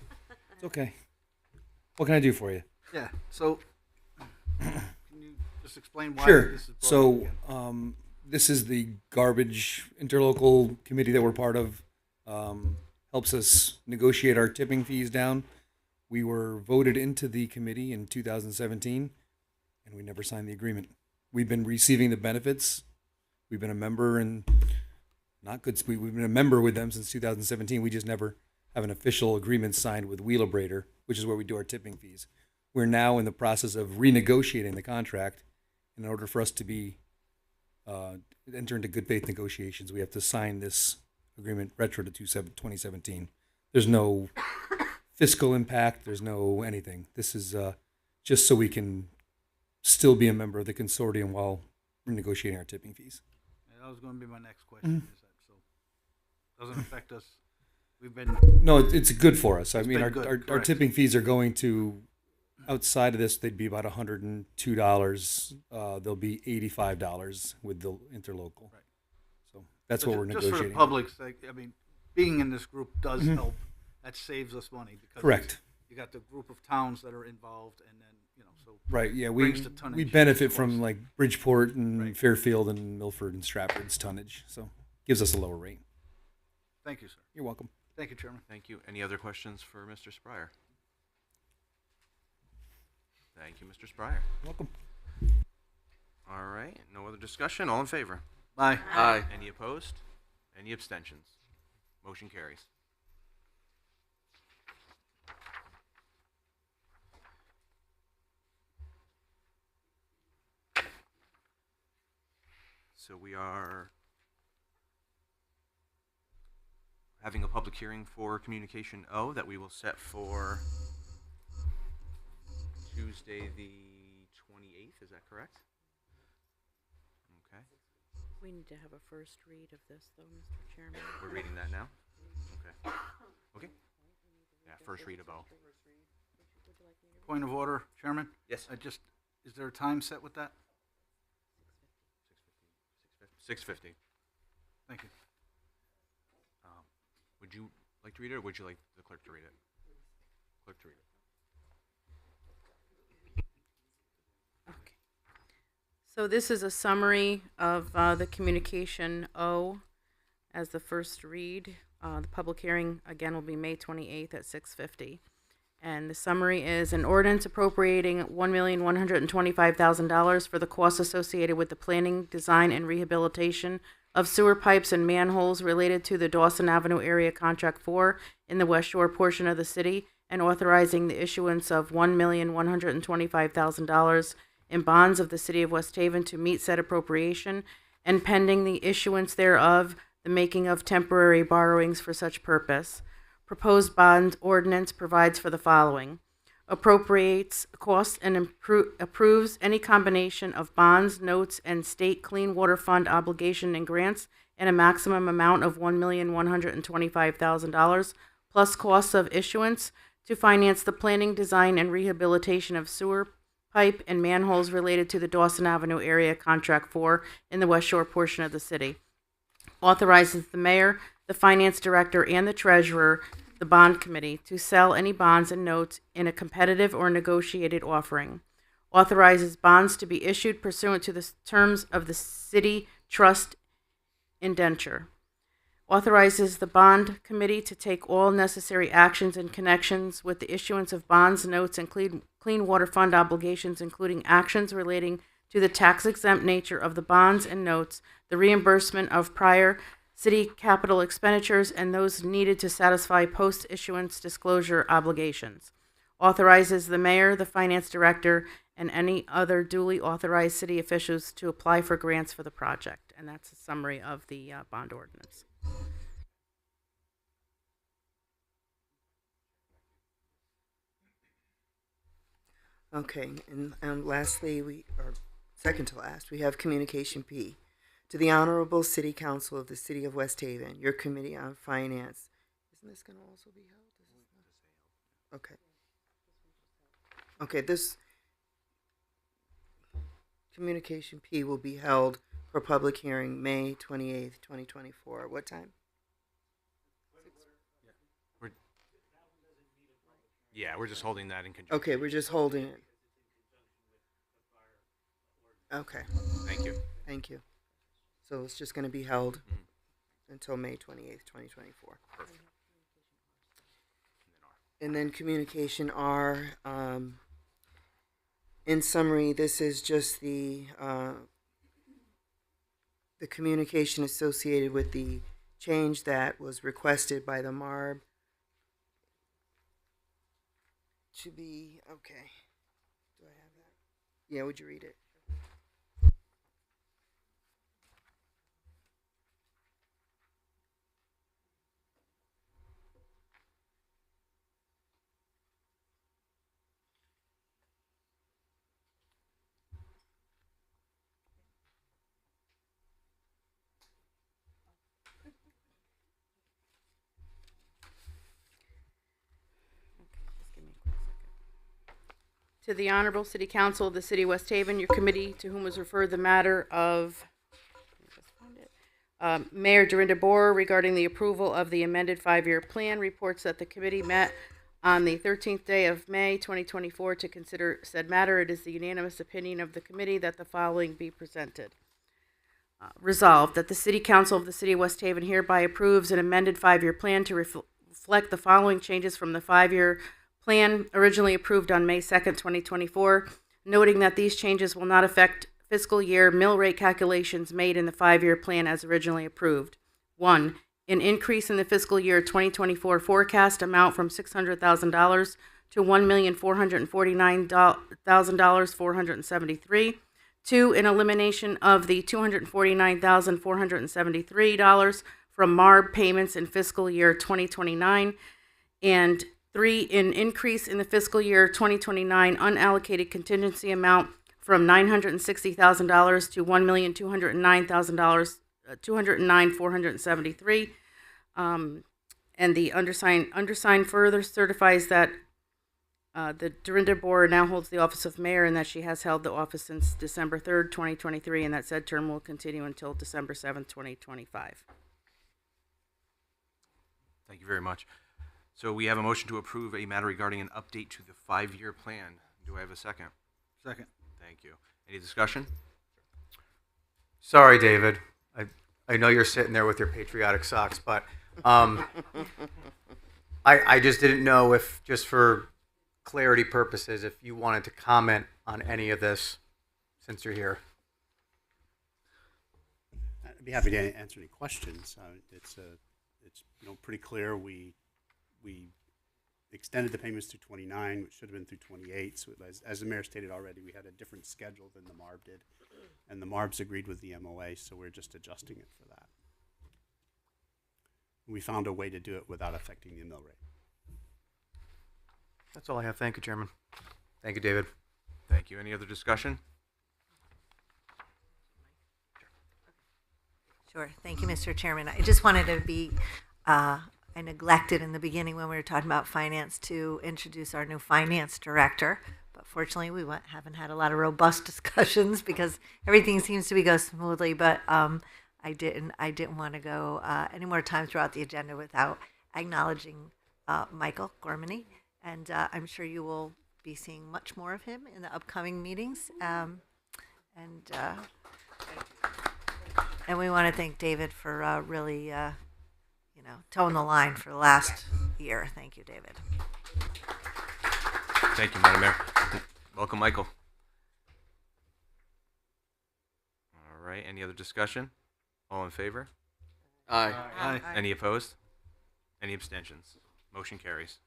It's okay. What can I do for you? Yeah. So, can you just explain why Sure. this is brought up So, again? this is the garbage interlocal committee that we're part of. Helps us negotiate our tipping fees down. We were voted into the committee in 2017, and we never signed the agreement. We've been receiving the benefits. We've been a member and we've been a member with them since 2017. We just never have an official agreement signed with Wheelabrator, which is where we do our tipping fees. We're now in the process of renegotiating the contract. In order for us to be enter into good faith negotiations, we have to sign this agreement retro to 2017. There's no fiscal impact. There's no anything. This is just so we can still be a member of the consortium while renegotiating our tipping fees. Yeah, that was going to be my next question. Is that so? Doesn't affect us. We've been. No, it's good for us. I mean, been our, good, our correct. tipping fees are going to, outside of this, they'd be about $102. They'll be $85 with the interlocal. Right. So that's But what we're just negotiating. for the public's sake, I mean, being in this group does help. That saves us money because Correct. You got the group of towns that are involved, and then so Right. Yeah, brings we the tonnage we benefit to from us. like Bridgeport and Right. Fairfield and Milford and Stratford's tonnage, so gives us a lower rate. Thank you, sir. You're welcome. Thank you, Chairman. Thank you. Any other questions for Mr. Spryer? Thank you, Mr. Spryer. Welcome. All right. No other discussion? All in favor? Aye. Aye. Any opposed? Any abstentions? Motion carries. So we are having a public hearing for Communication O that we will set for Tuesday the 28th. Is that correct? Okay. We need to have a first read of this, though, Mr. Chairman. We're reading that now? Okay. Okay. Yeah, first read of O. Point of order, Chairman. Yes. Is there a time set with that? 650. Thank you. Would you like to read it, or would you like the clerk to read it? Clerk to read it. So this is a summary of the communication O as the first read. The public hearing, again, will be May 28th at 6:50. And the summary is an ordinance appropriating $1,125,000 for the costs associated with the planning, design, and rehabilitation of sewer pipes and manholes related to the Dawson Avenue Area Contract 4 in the West Shore portion of the city, and authorizing the issuance of $1,125,000 in bonds of the city of West Haven to meet said appropriation, and pending the issuance thereof, the making of temporary borrowings for such purpose. Proposed bond ordinance provides for the following: appropriates costs and approves any combination of bonds, notes, and state clean water fund obligation and grants in a maximum amount of $1,125,000 plus costs of issuance to finance the planning, design, and rehabilitation of sewer pipe and manholes related to the Dawson Avenue Area Contract 4 in the West Shore portion of the city. Authorizes the mayor, the finance director, and the treasurer, the bond committee, to sell any bonds and notes in a competitive or negotiated offering. Authorizes bonds to be issued pursuant to the terms of the city trust indenture. Authorizes the bond committee to take all necessary actions in connections with the issuance of bonds, notes, and clean water fund obligations, including actions relating to the tax-exempt nature of the bonds and notes, the reimbursement of prior city capital expenditures, and those needed to satisfy post-issuance disclosure obligations. Authorizes the mayor, the finance director, and any other duly authorized city officials to apply for grants for the project. And that's a summary of the bond ordinance. Okay, and lastly, or second to last, we have Communication P. To the Honorable City Council of the City of West Haven, your Committee on Finance. Isn't this going to also be held? Okay. Okay, this Communication P will be held for public hearing May 28th, 2024. What time? We're just holding that in conjunction. Okay, we're just holding it. Okay. Thank you. Thank you. So it's just going to be held until May 28th, 2024. Perfect. And then Communication R. In summary, this is just the communication associated with the change that was requested by the MARB to be, okay. Do I have that? Yeah, would you read it? To the Honorable City Council of the City of West Haven, your committee, to whom was referred the matter of Mayor Dorinda Borer regarding the approval of the amended 5-year plan, reports that the committee met on the 13th day of May 2024 to consider said matter. It is the unanimous opinion of the committee that the following be presented. Resolved that the City Council of the City of West Haven hereby approves an amended 5-year plan to reflect the following changes from the 5-year plan originally approved on May 2nd, 2024, noting that these changes will not affect fiscal year mill rate calculations made in the 5-year plan as originally approved. 1. An increase in the fiscal year 2024 forecast amount from $600,000 to $1,449,473. 2. An elimination of the $249,473 from MARB payments in fiscal year 2029. And 3, an increase in the fiscal year 2029 unallocated contingency amount from $960,000 to $1,209,000, $209,473. And the undersigned further certifies that The Dorinda Boer now holds the office of mayor, and that she has held the office since December 3rd, 2023, and that said term will continue until December 7th, 2025. Thank you very much. So we have a motion to approve a matter regarding an update to the 5-year plan. Do I have a second? Second. Thank you. Any discussion? Sorry, David. I know you're sitting there with your patriotic socks, but I just didn't know if, just for clarity purposes, if you wanted to comment on any of this since you're here. I'd be happy to answer any questions. It's pretty clear. We extended the payments to 29, which should have been through 28. So as the mayor stated already, we had a different schedule than the MARB did, and the MARBs agreed with the MOA, so we're just adjusting it for that. We found a way to do it without affecting the mill rate. That's all I have. Thank you, Chairman. Thank you, David. Thank you. Any other discussion? Sure. Thank you, Mr. Chairman. I just wanted to be, I neglected in the beginning when we were talking about finance to introduce our new finance director. But fortunately, we haven't had a lot of robust discussions because everything seems to be going smoothly. But I didn't want to go any more time throughout the agenda without acknowledging Michael Gormany. And I'm sure you will be seeing much more of him in the upcoming meetings. And we want to thank David for really, toeing the line for the last year. Thank you, David. Thank you, Madam Mayor. Welcome, Michael. All right. Any other discussion? All in favor? Aye. Aye. Any opposed? Any abstentions? Motion carries.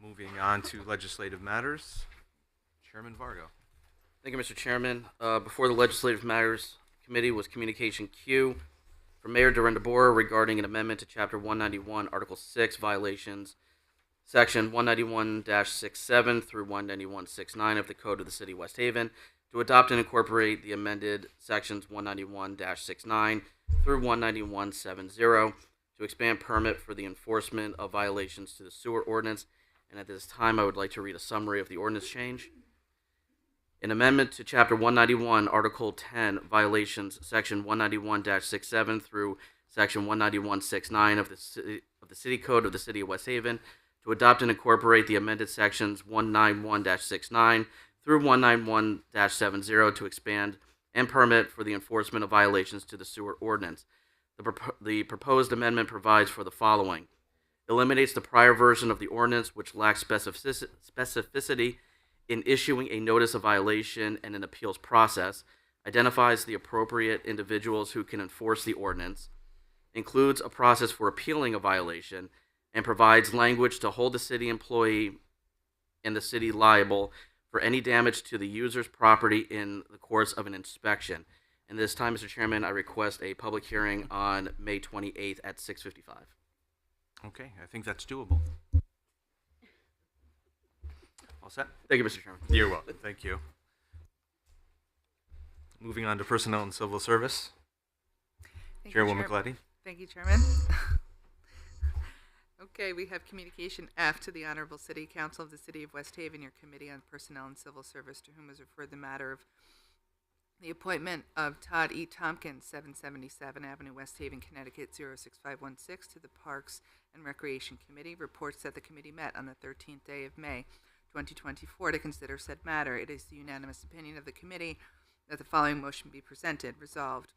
Moving on to legislative matters. Chairman Vargo. Thank you, Mr. Chairman. Before the Legislative Matters Committee was Communication Q from Mayor Dorinda Boer regarding an amendment to Chapter 191, Article 6 violations, Section 191-67 through 191-69 of the Code of the City of West Haven, to adopt and incorporate the amended Sections 191-69 through 191-70 to expand permit for the enforcement of violations to the sewer ordinance. And at this time, I would like to read a summary of the ordinance change. An amendment to Chapter 191, Article 10, violations, Section 191-67 through Section 191-69 of the City Code of the City of West Haven, to adopt and incorporate the amended Sections 191-69 through 191-70 to expand and permit for the enforcement of violations to the sewer ordinance. The proposed amendment provides for the following. Eliminates the prior version of the ordinance, which lacks specificity in issuing a notice of violation and an appeals process, identifies the appropriate individuals who can enforce the ordinance, includes a process for appealing a violation, and provides language to hold the city employee and the city liable for any damage to the user's property in the course of an inspection. And this time, Mr. Chairman, I request a public hearing on May 28th at 6:55. Okay, I think that's doable. All set? Thank you, Mr. Chairman. You're welcome. Thank you. Moving on to Personnel and Civil Service. Chairwoman Colletti. Thank you, Chairman. Okay, we have Communication F to the Honorable City Council of the City of West Haven, your Committee on Personnel and Civil Service, to whom is referred the matter of the appointment of Todd E. Tompkins, 777 Avenue, West Haven, Connecticut, 06516, to the Parks and Recreation Committee. Reports that the committee met on the 13th day of May, 2024, to consider said matter. It is the unanimous opinion of the committee that the following motion be presented. Resolved.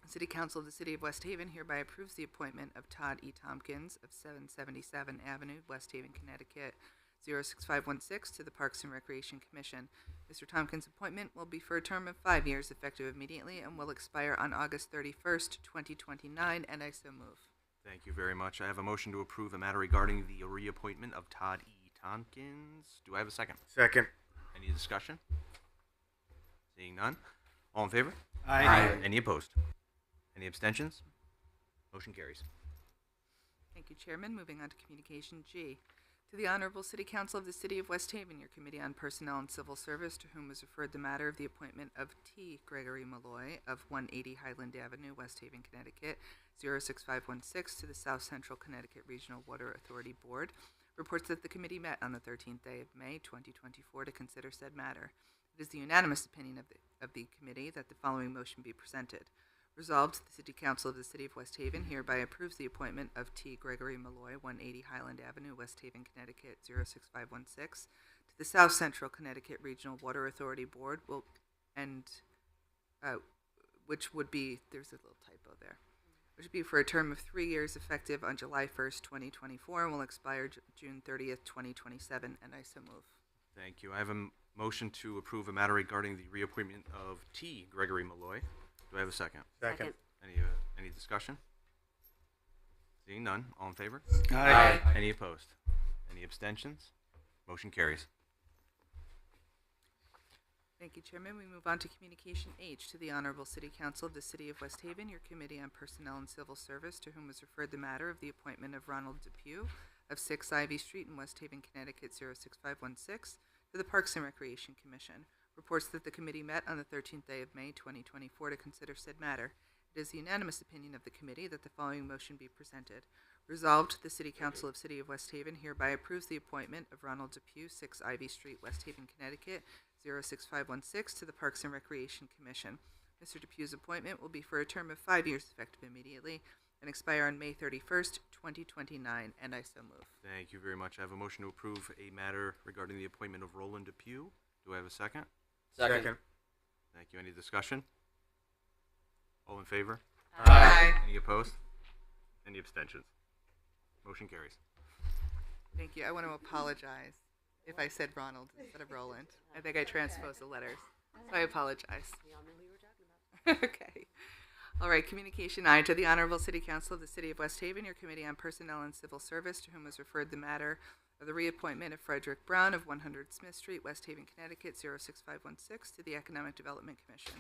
The City Council of the City of West Haven hereby approves the appointment of Todd E. Tompkins of 777 Avenue, West Haven, Connecticut, 06516, to the Parks and Recreation Commission. Mr. Tompkins' appointment will be for a term of 5 years, effective immediately, and will expire on August 31st, 2029, and I so move. Thank you very much. I have a motion to approve a matter regarding the reappointment of Todd E. Tompkins. Do I have a second? Second. Any discussion? Seeing none. All in favor? Aye. Any opposed? Any abstentions? Motion carries. Thank you, Chairman. Moving on to Communication G. To the Honorable City Council of the City of West Haven, your Committee on Personnel and Civil Service, to whom was referred the matter of the appointment of T. Gregory Malloy of 180 Highland Avenue, West Haven, Connecticut, 06516, to the South Central Connecticut Regional Water Authority Board, reports that the committee met on the 13th day of May, 2024, to consider said matter. It is the unanimous opinion of the committee that the following motion be presented. Resolved, the City Council of the City of West Haven hereby approves the appointment of T. Gregory Malloy, 180 Highland Avenue, West Haven, Connecticut, 06516, to the South Central Connecticut Regional Water Authority Board, which would be, there's a little typo there, which would be for a term of 3 years effective on July 1st, 2024, and will expire June 30th, 2027, and I so move. Thank you. I have a motion to approve a matter regarding the reappointment of T. Gregory Malloy. Do I have a second? Second. Any discussion? Seeing none, all in favor? Aye. Any opposed? Any abstentions? Motion carries. Thank you, Chairman. We move on to Communication H, to the Honorable City Council of the City of West Haven, your Committee on Personnel and Civil Service, to whom was referred the matter of the appointment of Ronald Depew of 6 Ivy Street in West Haven, Connecticut, 06516, to the Parks and Recreation Commission. Reports that the committee met on the 13th day of May, 2024, to consider said matter. It is the unanimous opinion of the committee that the following motion be presented. Resolved, the City Council of City of West Haven hereby approves the appointment of Ronald Depew, 6 Ivy Street, West Haven, Connecticut, 06516, to the Parks and Recreation Commission. Mr. Depew's appointment will be for a term of 5 years effective immediately and expire on May 31st, 2029, and I so move. Thank you very much. I have a motion to approve a matter regarding the appointment of Roland Depew. Do I have a second? Second. Thank you. Any discussion? All in favor? Aye. Any opposed? Any abstentions? Motion carries. Thank you. I want to apologize if I said Ronald instead of Roland. I think I transposed the letters, so I apologize. We all know who you were talking about. Okay. All right, Communication I, to the Honorable City Council of the City of West Haven, your Committee on Personnel and Civil Service, to whom was referred the matter of the reappointment of Frederick Brown of 100 Smith Street, West Haven, Connecticut, 06516, to the Economic Development Commission.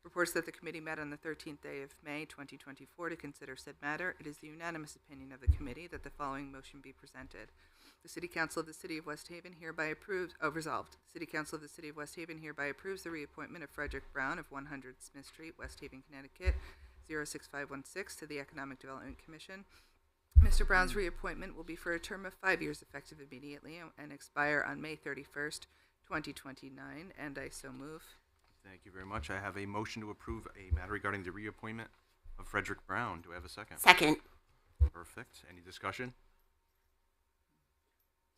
Reports that the committee met on the 13th day of May, 2024, to consider said matter. It is the unanimous opinion of the committee that the following motion be presented. The City Council of the City of West Haven hereby approves, resolved. The City Council of the City of West Haven hereby approves the reappointment of Frederick Brown of 100 Smith Street, West Haven, Connecticut, 06516, to the Economic Development Commission. Mr. Brown's reappointment will be for a term of 5 years effective immediately and expire on May 31st, 2029, and I so move. Thank you very much. I have a motion to approve a matter regarding the reappointment of Frederick Brown. Do I have a second? Second. Perfect. Any discussion?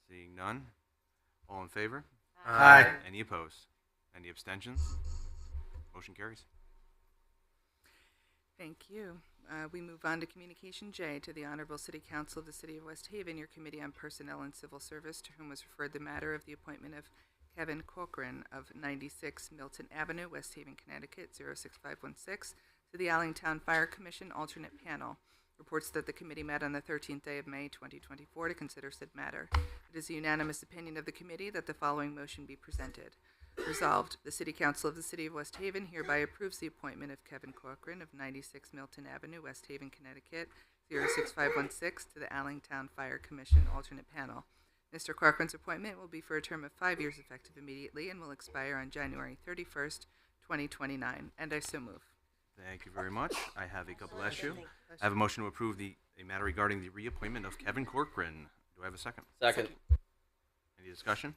Seeing none. All in favor? Aye. Any opposed? Any abstentions? Motion carries. Thank you. We move on to Communication J, to the Honorable City Council of the City of West Haven, your Committee on Personnel and Civil Service, to whom was referred the matter of the appointment of Kevin Cochran of 96 Milton Avenue, West Haven, Connecticut, 06516, to the Allentown Fire Commission alternate panel. Reports that the committee met on the 13th day of May, 2024, to consider said matter. It is the unanimous opinion of the committee that the following motion be presented. Resolved, the City Council of the City of West Haven hereby approves the appointment of Kevin Cochran of 96 Milton Avenue, West Haven, Connecticut, 06516, to the Allentown Fire Commission alternate panel. Mr. Cochran's appointment will be for a term of 5 years effective immediately and will expire on January 31st, 2029, and I so move. Thank you very much. I have a God bless you. I have a motion to approve a matter regarding the reappointment of Kevin Corcoran. Do I have a second? Second. Any discussion?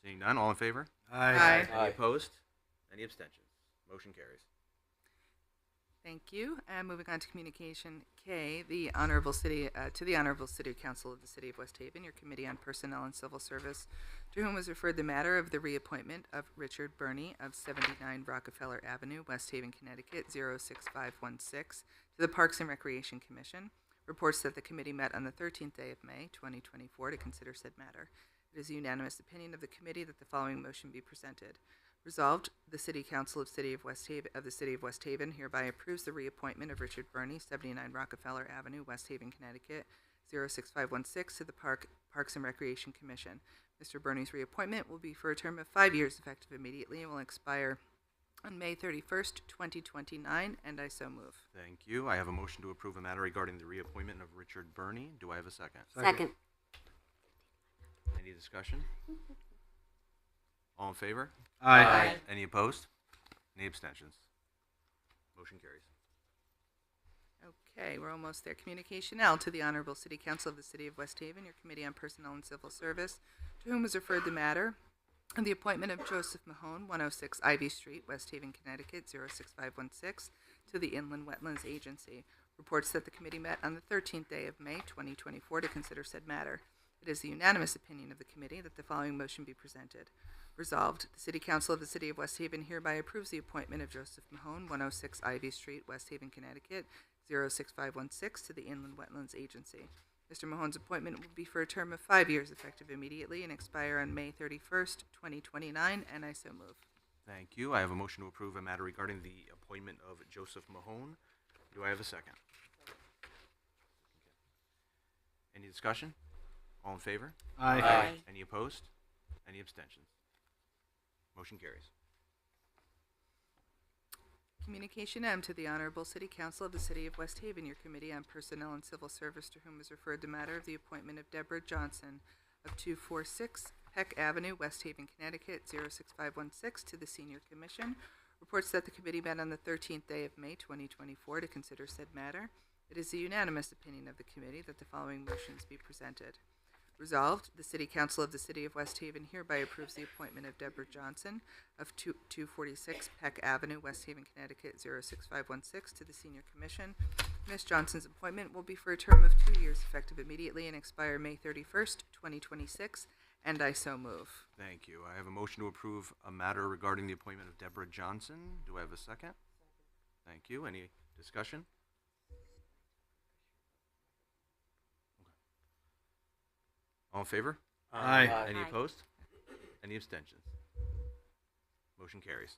Seeing none, all in favor? Aye. Any opposed? Any abstentions? Motion carries. Thank you. And moving on to Communication K, the Honorable City to the Honorable City Council of the City of West Haven, your Committee on Personnel and Civil Service, to whom was referred the matter of the reappointment of Richard Burney of 79 Rockefeller Avenue, West Haven, Connecticut, 06516, to the Parks and Recreation Commission. Reports that the committee met on the 13th day of May, 2024, to consider said matter. It is the unanimous opinion of the committee that the following motion be presented. Resolved, the City Council of the City of West Haven hereby approves the reappointment of Richard Burney, 79 Rockefeller Avenue, West Haven, Connecticut, 06516, to the Parks and Recreation Commission. Mr. Burney's reappointment will be for a term of 5 years effective immediately and will expire on May 31st, 2029, and I so move. Thank you. I have a motion to approve a matter regarding the reappointment of Richard Burney. Do I have a second? Second. Any discussion? All in favor? Aye. Any opposed? Any abstentions? Motion carries. Okay, we're almost there. Communication L to the Honorable City Council of the City of West Haven, your Committee on Personnel and Civil Service, to whom is referred the matter of the appointment of Joseph Mahone, 106 Ivy Street, West Haven, Connecticut, 06516, to the Inland Wetlands Agency. Reports that the committee met on the 13th day of May, 2024, to consider said matter. It is the unanimous opinion of the committee that the following motion be presented. Resolved, the City Council of the City of West Haven hereby approves the appointment of Joseph Mahone, 106 Ivy Street, West Haven, Connecticut, 06516, to the Inland Wetlands Agency. Mr. Mahone's appointment will be for a term of 5 years, effective immediately, and expire on May 31st, 2029, and I so move. Thank you. I have a motion to approve a matter regarding the appointment of Joseph Mahone. Do I have a second? Any discussion? All in favor? Aye. Any opposed? Any abstentions? Motion carries. Communication M to the Honorable City Council of the City of West Haven, your Committee on Personnel and Civil Service, to whom is referred the matter of the appointment of Deborah Johnson of 246 Peck Avenue, West Haven, Connecticut, 06516, to the Senior Commission. Reports that the committee met on the 13th day of May, 2024, to consider said matter. It is the unanimous opinion of the committee that the following motions be presented. Resolved, the City Council of the City of West Haven hereby approves the appointment of Deborah Johnson of 246 Peck Avenue, West Haven, Connecticut, 06516, to the Senior Commission. Ms. Johnson's appointment will be for a term of 2 years, effective immediately, and expire May 31st, 2026, and I so move. Thank you. I have a motion to approve a matter regarding the appointment of Deborah Johnson. Do I have a second? Thank you. Any discussion? All in favor? Aye. Any Aye. opposed? Any abstentions? Motion carries.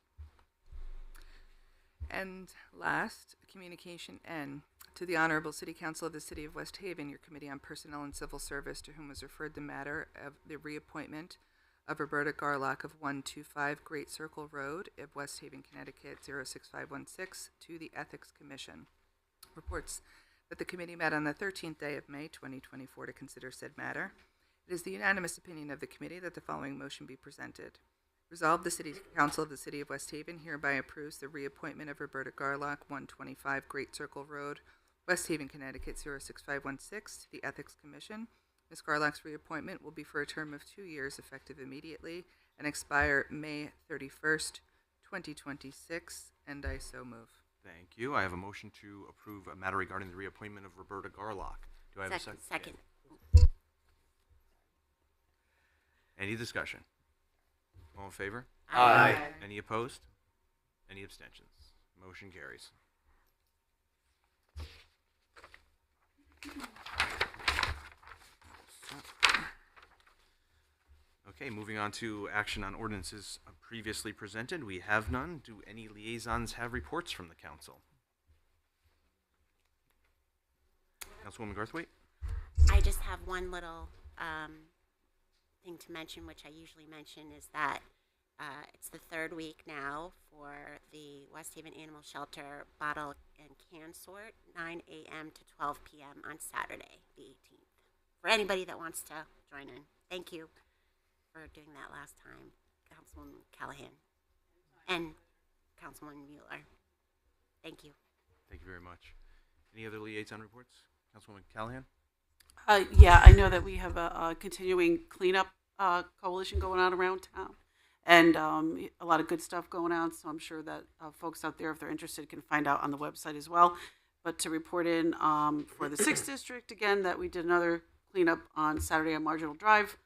And last, communication N to the Honorable City Council of the City of West Haven, your Committee on Personnel and Civil Service, to whom was referred the matter of the reappointment of Roberta Garlock of 125 Great Circle Road of West Haven, Connecticut, 06516, to the Ethics Commission. Reports that the committee met on the 13th day of May, 2024, to consider said matter. It is the unanimous opinion of the committee that the following motion be presented. Resolved, the City Council of the City of West Haven hereby approves the reappointment of Roberta Garlock, 125 Great Circle Road, West Haven, Connecticut, 06516, to the Ethics Commission. Ms. Garlock's reappointment will be for a term of 2 years, effective immediately, and expire May 31st, 2026, and I so move. Thank you. I have a motion to approve a matter regarding the reappointment of Roberta Garlock. Do I have a second? Second. Any discussion? All in favor? Aye. Any opposed? Any abstentions? Motion carries. Okay, moving on to action on ordinances previously presented. We have none. Do any liaisons have reports from the council? Councilwoman Garthwaite? I just have one little thing to mention, which I usually mention, is that it's the third week now for the West Haven Animal Shelter bottle and can sort, 9 a.m. to 12 p.m. on Saturday, the 18th. For anybody that wants to join in. Thank you for doing that last time, Councilwoman Callahan and Councilwoman Mueller. Thank you. Thank you very much. Any other liaison reports? Councilwoman Callahan? Yeah, I know that we have a continuing cleanup coalition going on around town, and a lot of good stuff going on. So I'm sure that folks out there, if they're interested, can find out on the website as well. But to report in for the 6th District, again, that we did another cleanup on Saturday on Marginal Drive.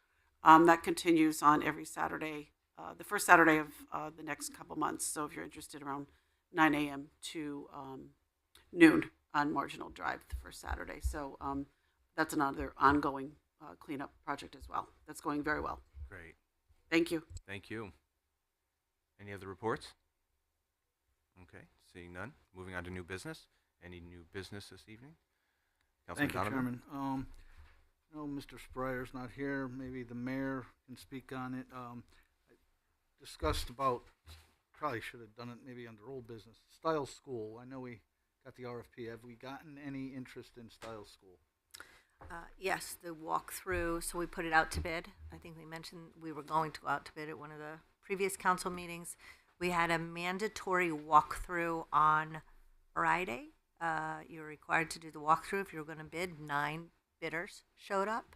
That continues on every Saturday, the first Saturday of the next couple months. So if you're interested, around 9 a.m. to noon on Marginal Drive the first Saturday. So that's another ongoing cleanup project as well. That's going very well. Great. Thank you. Thank you. Any other reports? Okay, seeing none. Moving on to new business. Any new business this evening? Thank you, Donovan? Chairman. No, Mr. Spreyer's not here. Maybe the mayor can speak on it. I discussed about probably should have done it maybe under old business. Style School, I know we got the RFP. Have we gotten any interest in Style School? Yes, the walkthrough, so we put it out to bid. I think we mentioned we were going to go out to bid at one of the previous council meetings. We had a mandatory walkthrough on Friday. You were required to do the walkthrough if you were going to bid. 9 bidders showed up.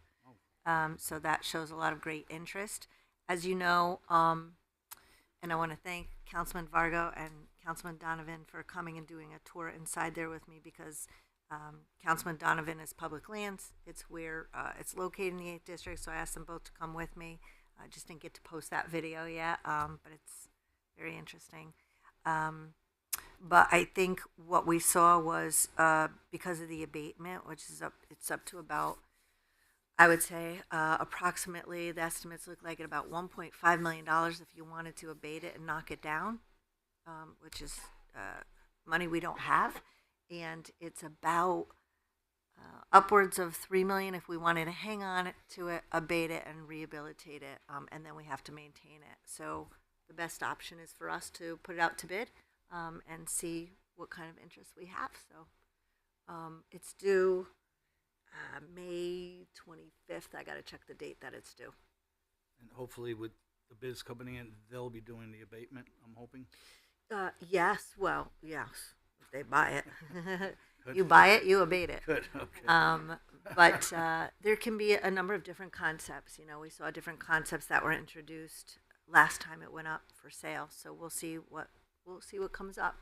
So that shows a lot of great interest. As you know, and I want to thank Councilman Vargo and Councilman Donovan for coming and doing a tour inside there with me, because Councilman Donovan is public lands. It's where it's located in the 8th district, so I asked them both to come with me. I just didn't get to post that video yet, but it's very interesting. But I think what we saw was because of the abatement, which is it's up to about, I would say, approximately, the estimates look like at about $1.5 million if you wanted to abate it and knock it down, which is money we don't have. And it's about upwards of $3 million if we wanted to hang on to it, abate it, and rehabilitate it, and then we have to maintain it. So the best option is for us to put it out to bid and see what kind of interest we have. So it's due May 25th. I got to check the date that it's due. And hopefully with the bids coming in, they'll be doing the abatement, I'm hoping. Yes, well, yes, if they buy it. Good. You buy it, you abate it. Good, okay. But there can be a number of different concepts. You know, we saw different concepts that were introduced last time it went up for sale. So we'll see what comes up.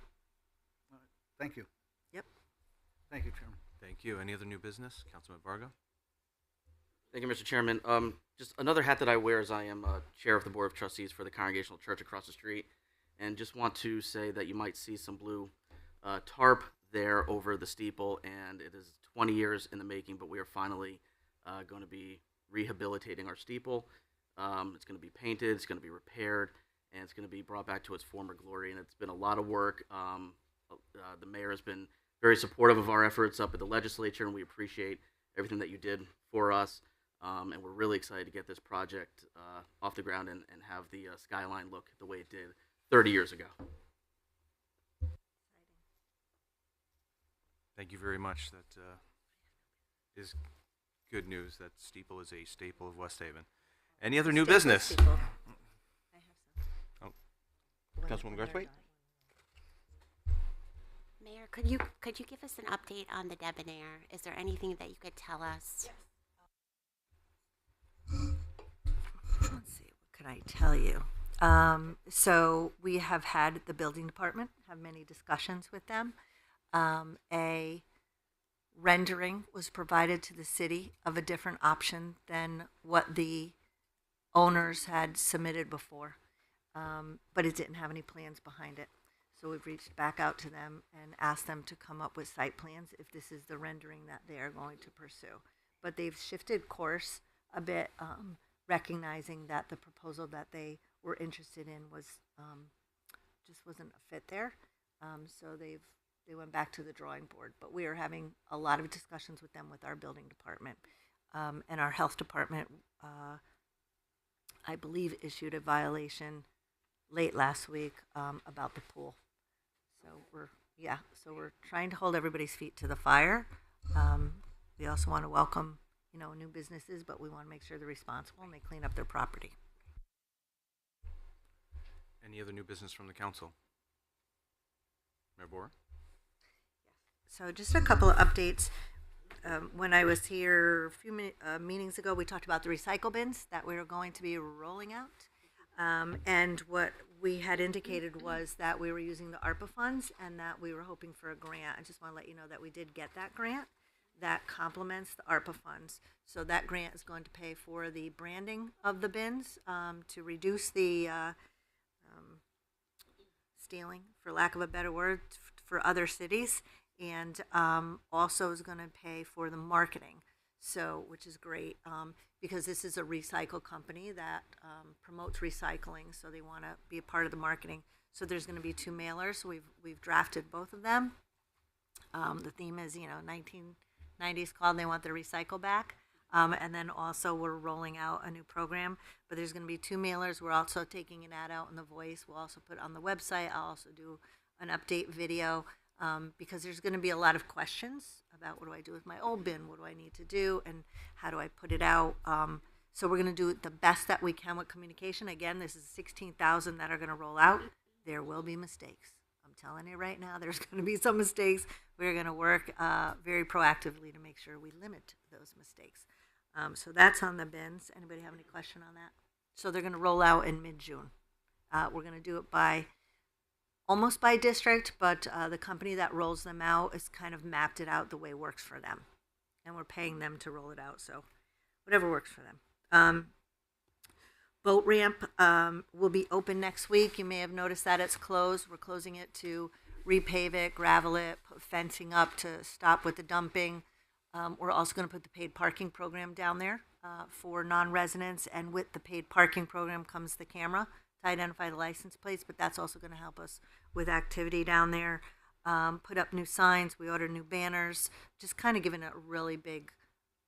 All right. Thank you. Yep. Thank you, Chairman. Thank you. Any other new business? Councilman Vargo? Thank you, Mr. Chairman. Just another hat that I wear is I am chair of the Board of Trustees for the Congregational Church across the street. And just want to say that you might see some blue tarp there over the steeple, and it is 20 years in the making, but we are finally going to be rehabilitating our steeple. It's going to be painted, it's going to be repaired, and it's going to be brought back to its former glory. And it's been a lot of work. The mayor has been very supportive of our efforts up at the legislature, and we appreciate everything that you did for us. And we're really excited to get this project off the ground and have the skyline look the way it did 30 years ago. Thank you very much. That is good news. That steeple is a staple of West Haven. Any other new business? Oh, Councilwoman Garthwaite? Mayor, could you give us an update on the debonair? Is there anything that you could tell us? Let's see, what can I tell you? So we have had the building department have many discussions with them. A rendering was provided to the city of a different option than what the owners had submitted before, but it didn't have any plans behind it. So we've reached back out to them and asked them to come up with site plans if this is the rendering that they are going to pursue. But they've shifted course a bit, recognizing that the proposal that they were interested in was just wasn't a fit there. So they went back to the drawing board. But we are having a lot of discussions with them with our building department. And our health department, I believe, issued a violation late last week about the pool. So we're trying to hold everybody's feet to the fire. We also want to welcome, new businesses, but we want to make sure they're responsible and they clean up their property. Any other new business from the council? Mayor Boer? So just a couple of updates. When I was here a few meetings ago, we talked about the recycle bins that we were going to be rolling out. And what we had indicated was that we were using the ARPA funds and that we were hoping for a grant. I just want to let you know that we did get that grant that complements the ARPA funds. So that grant is going to pay for the branding of the bins to reduce the stealing, for lack of a better word, for other cities, and also is going to pay for the marketing. So, which is great, because this is a recycle company that promotes recycling, so they want to be a part of the marketing. So there's going to be 2 mailers. So we've drafted both of them. The theme is 1990s called. They want their recycle back. And then also we're rolling out a new program, but there's going to be 2 mailers. We're also taking an ad out in the Voice. We'll also put it on the website. I'll also do an update video because there's going to be a lot of questions about what do I do with my old bin? What do I need to do? And how do I put it out? So we're going to do the best that we can with communication. Again, this is 16,000 that are going to roll out. There will be mistakes. I'm telling you right now, there's going to be some mistakes. We're going to work very proactively to make sure we limit those mistakes. So that's on the bins. Anybody have any question on that? So they're going to roll out in mid-June. We're going to do it almost by district, but the company that rolls them out has kind of mapped it out the way it works for them. And we're paying them to roll it out, so whatever works for them. Boat ramp will be open next week. You may have noticed that it's closed. We're closing it to repave it, gravel it, put fencing up to stop with the dumping. We're also going to put the paid parking program down there for non-residents, and with the paid parking program comes the camera to identify the license plates, but that's also going to help us with activity down there. Put up new signs, we ordered new banners, just kind of giving it a really big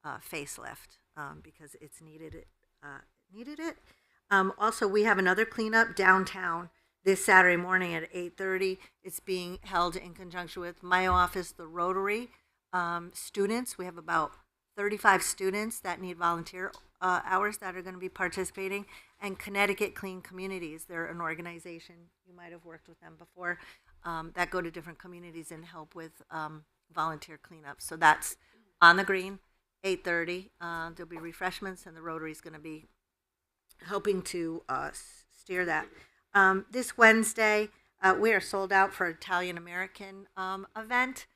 facelift because it's needed it. Also, we have another cleanup downtown this Saturday morning at 8:30. It's being held in conjunction with my office, the Rotary. Students, we have about 35 students that need volunteer hours that are going to be participating, and Connecticut Clean Communities. They're an organization, you might have worked with them before, that go to different communities and help with volunteer cleanup. So that's on the green, 8:30. There'll be refreshments, and the Rotary is going to be helping to steer that. This Wednesday, we are sold out for Italian American event.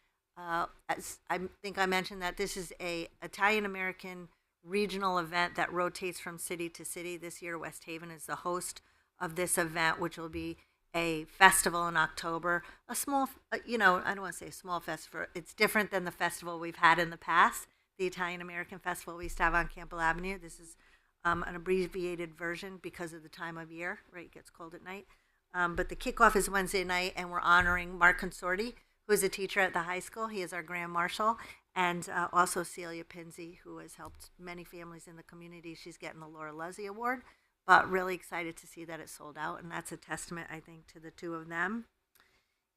As I think I mentioned that this is a Italian American regional event that rotates from city to city. This year, West Haven is the host of this event, which will be a festival in October. A small, I don't want to say a small festival. It's different than the festival we've had in the past. The Italian American Festival we used to have on Campbell Avenue. This is an abbreviated version because of the time of year, right? It gets cold at night. But the kickoff is Wednesday night, and we're honoring Mark Consorti, who is a teacher at the high school. He is our Grand Marshal. And also Celia Pinsey, who has helped many families in the community. She's getting the Laura Luzzi Award, but really excited to see that it sold out. And that's a testament, I think, to the two of them.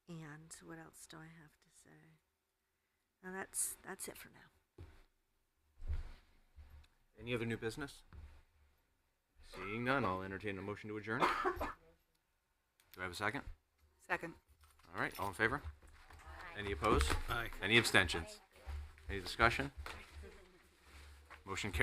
And what else do I have to say? And that's it for now. Any other new business? Seeing none, I'll entertain a motion to adjourn. Do I have a second? Second. All right, all in favor? Any opposed? Aye. Any abstentions? Any discussion? Motion carries.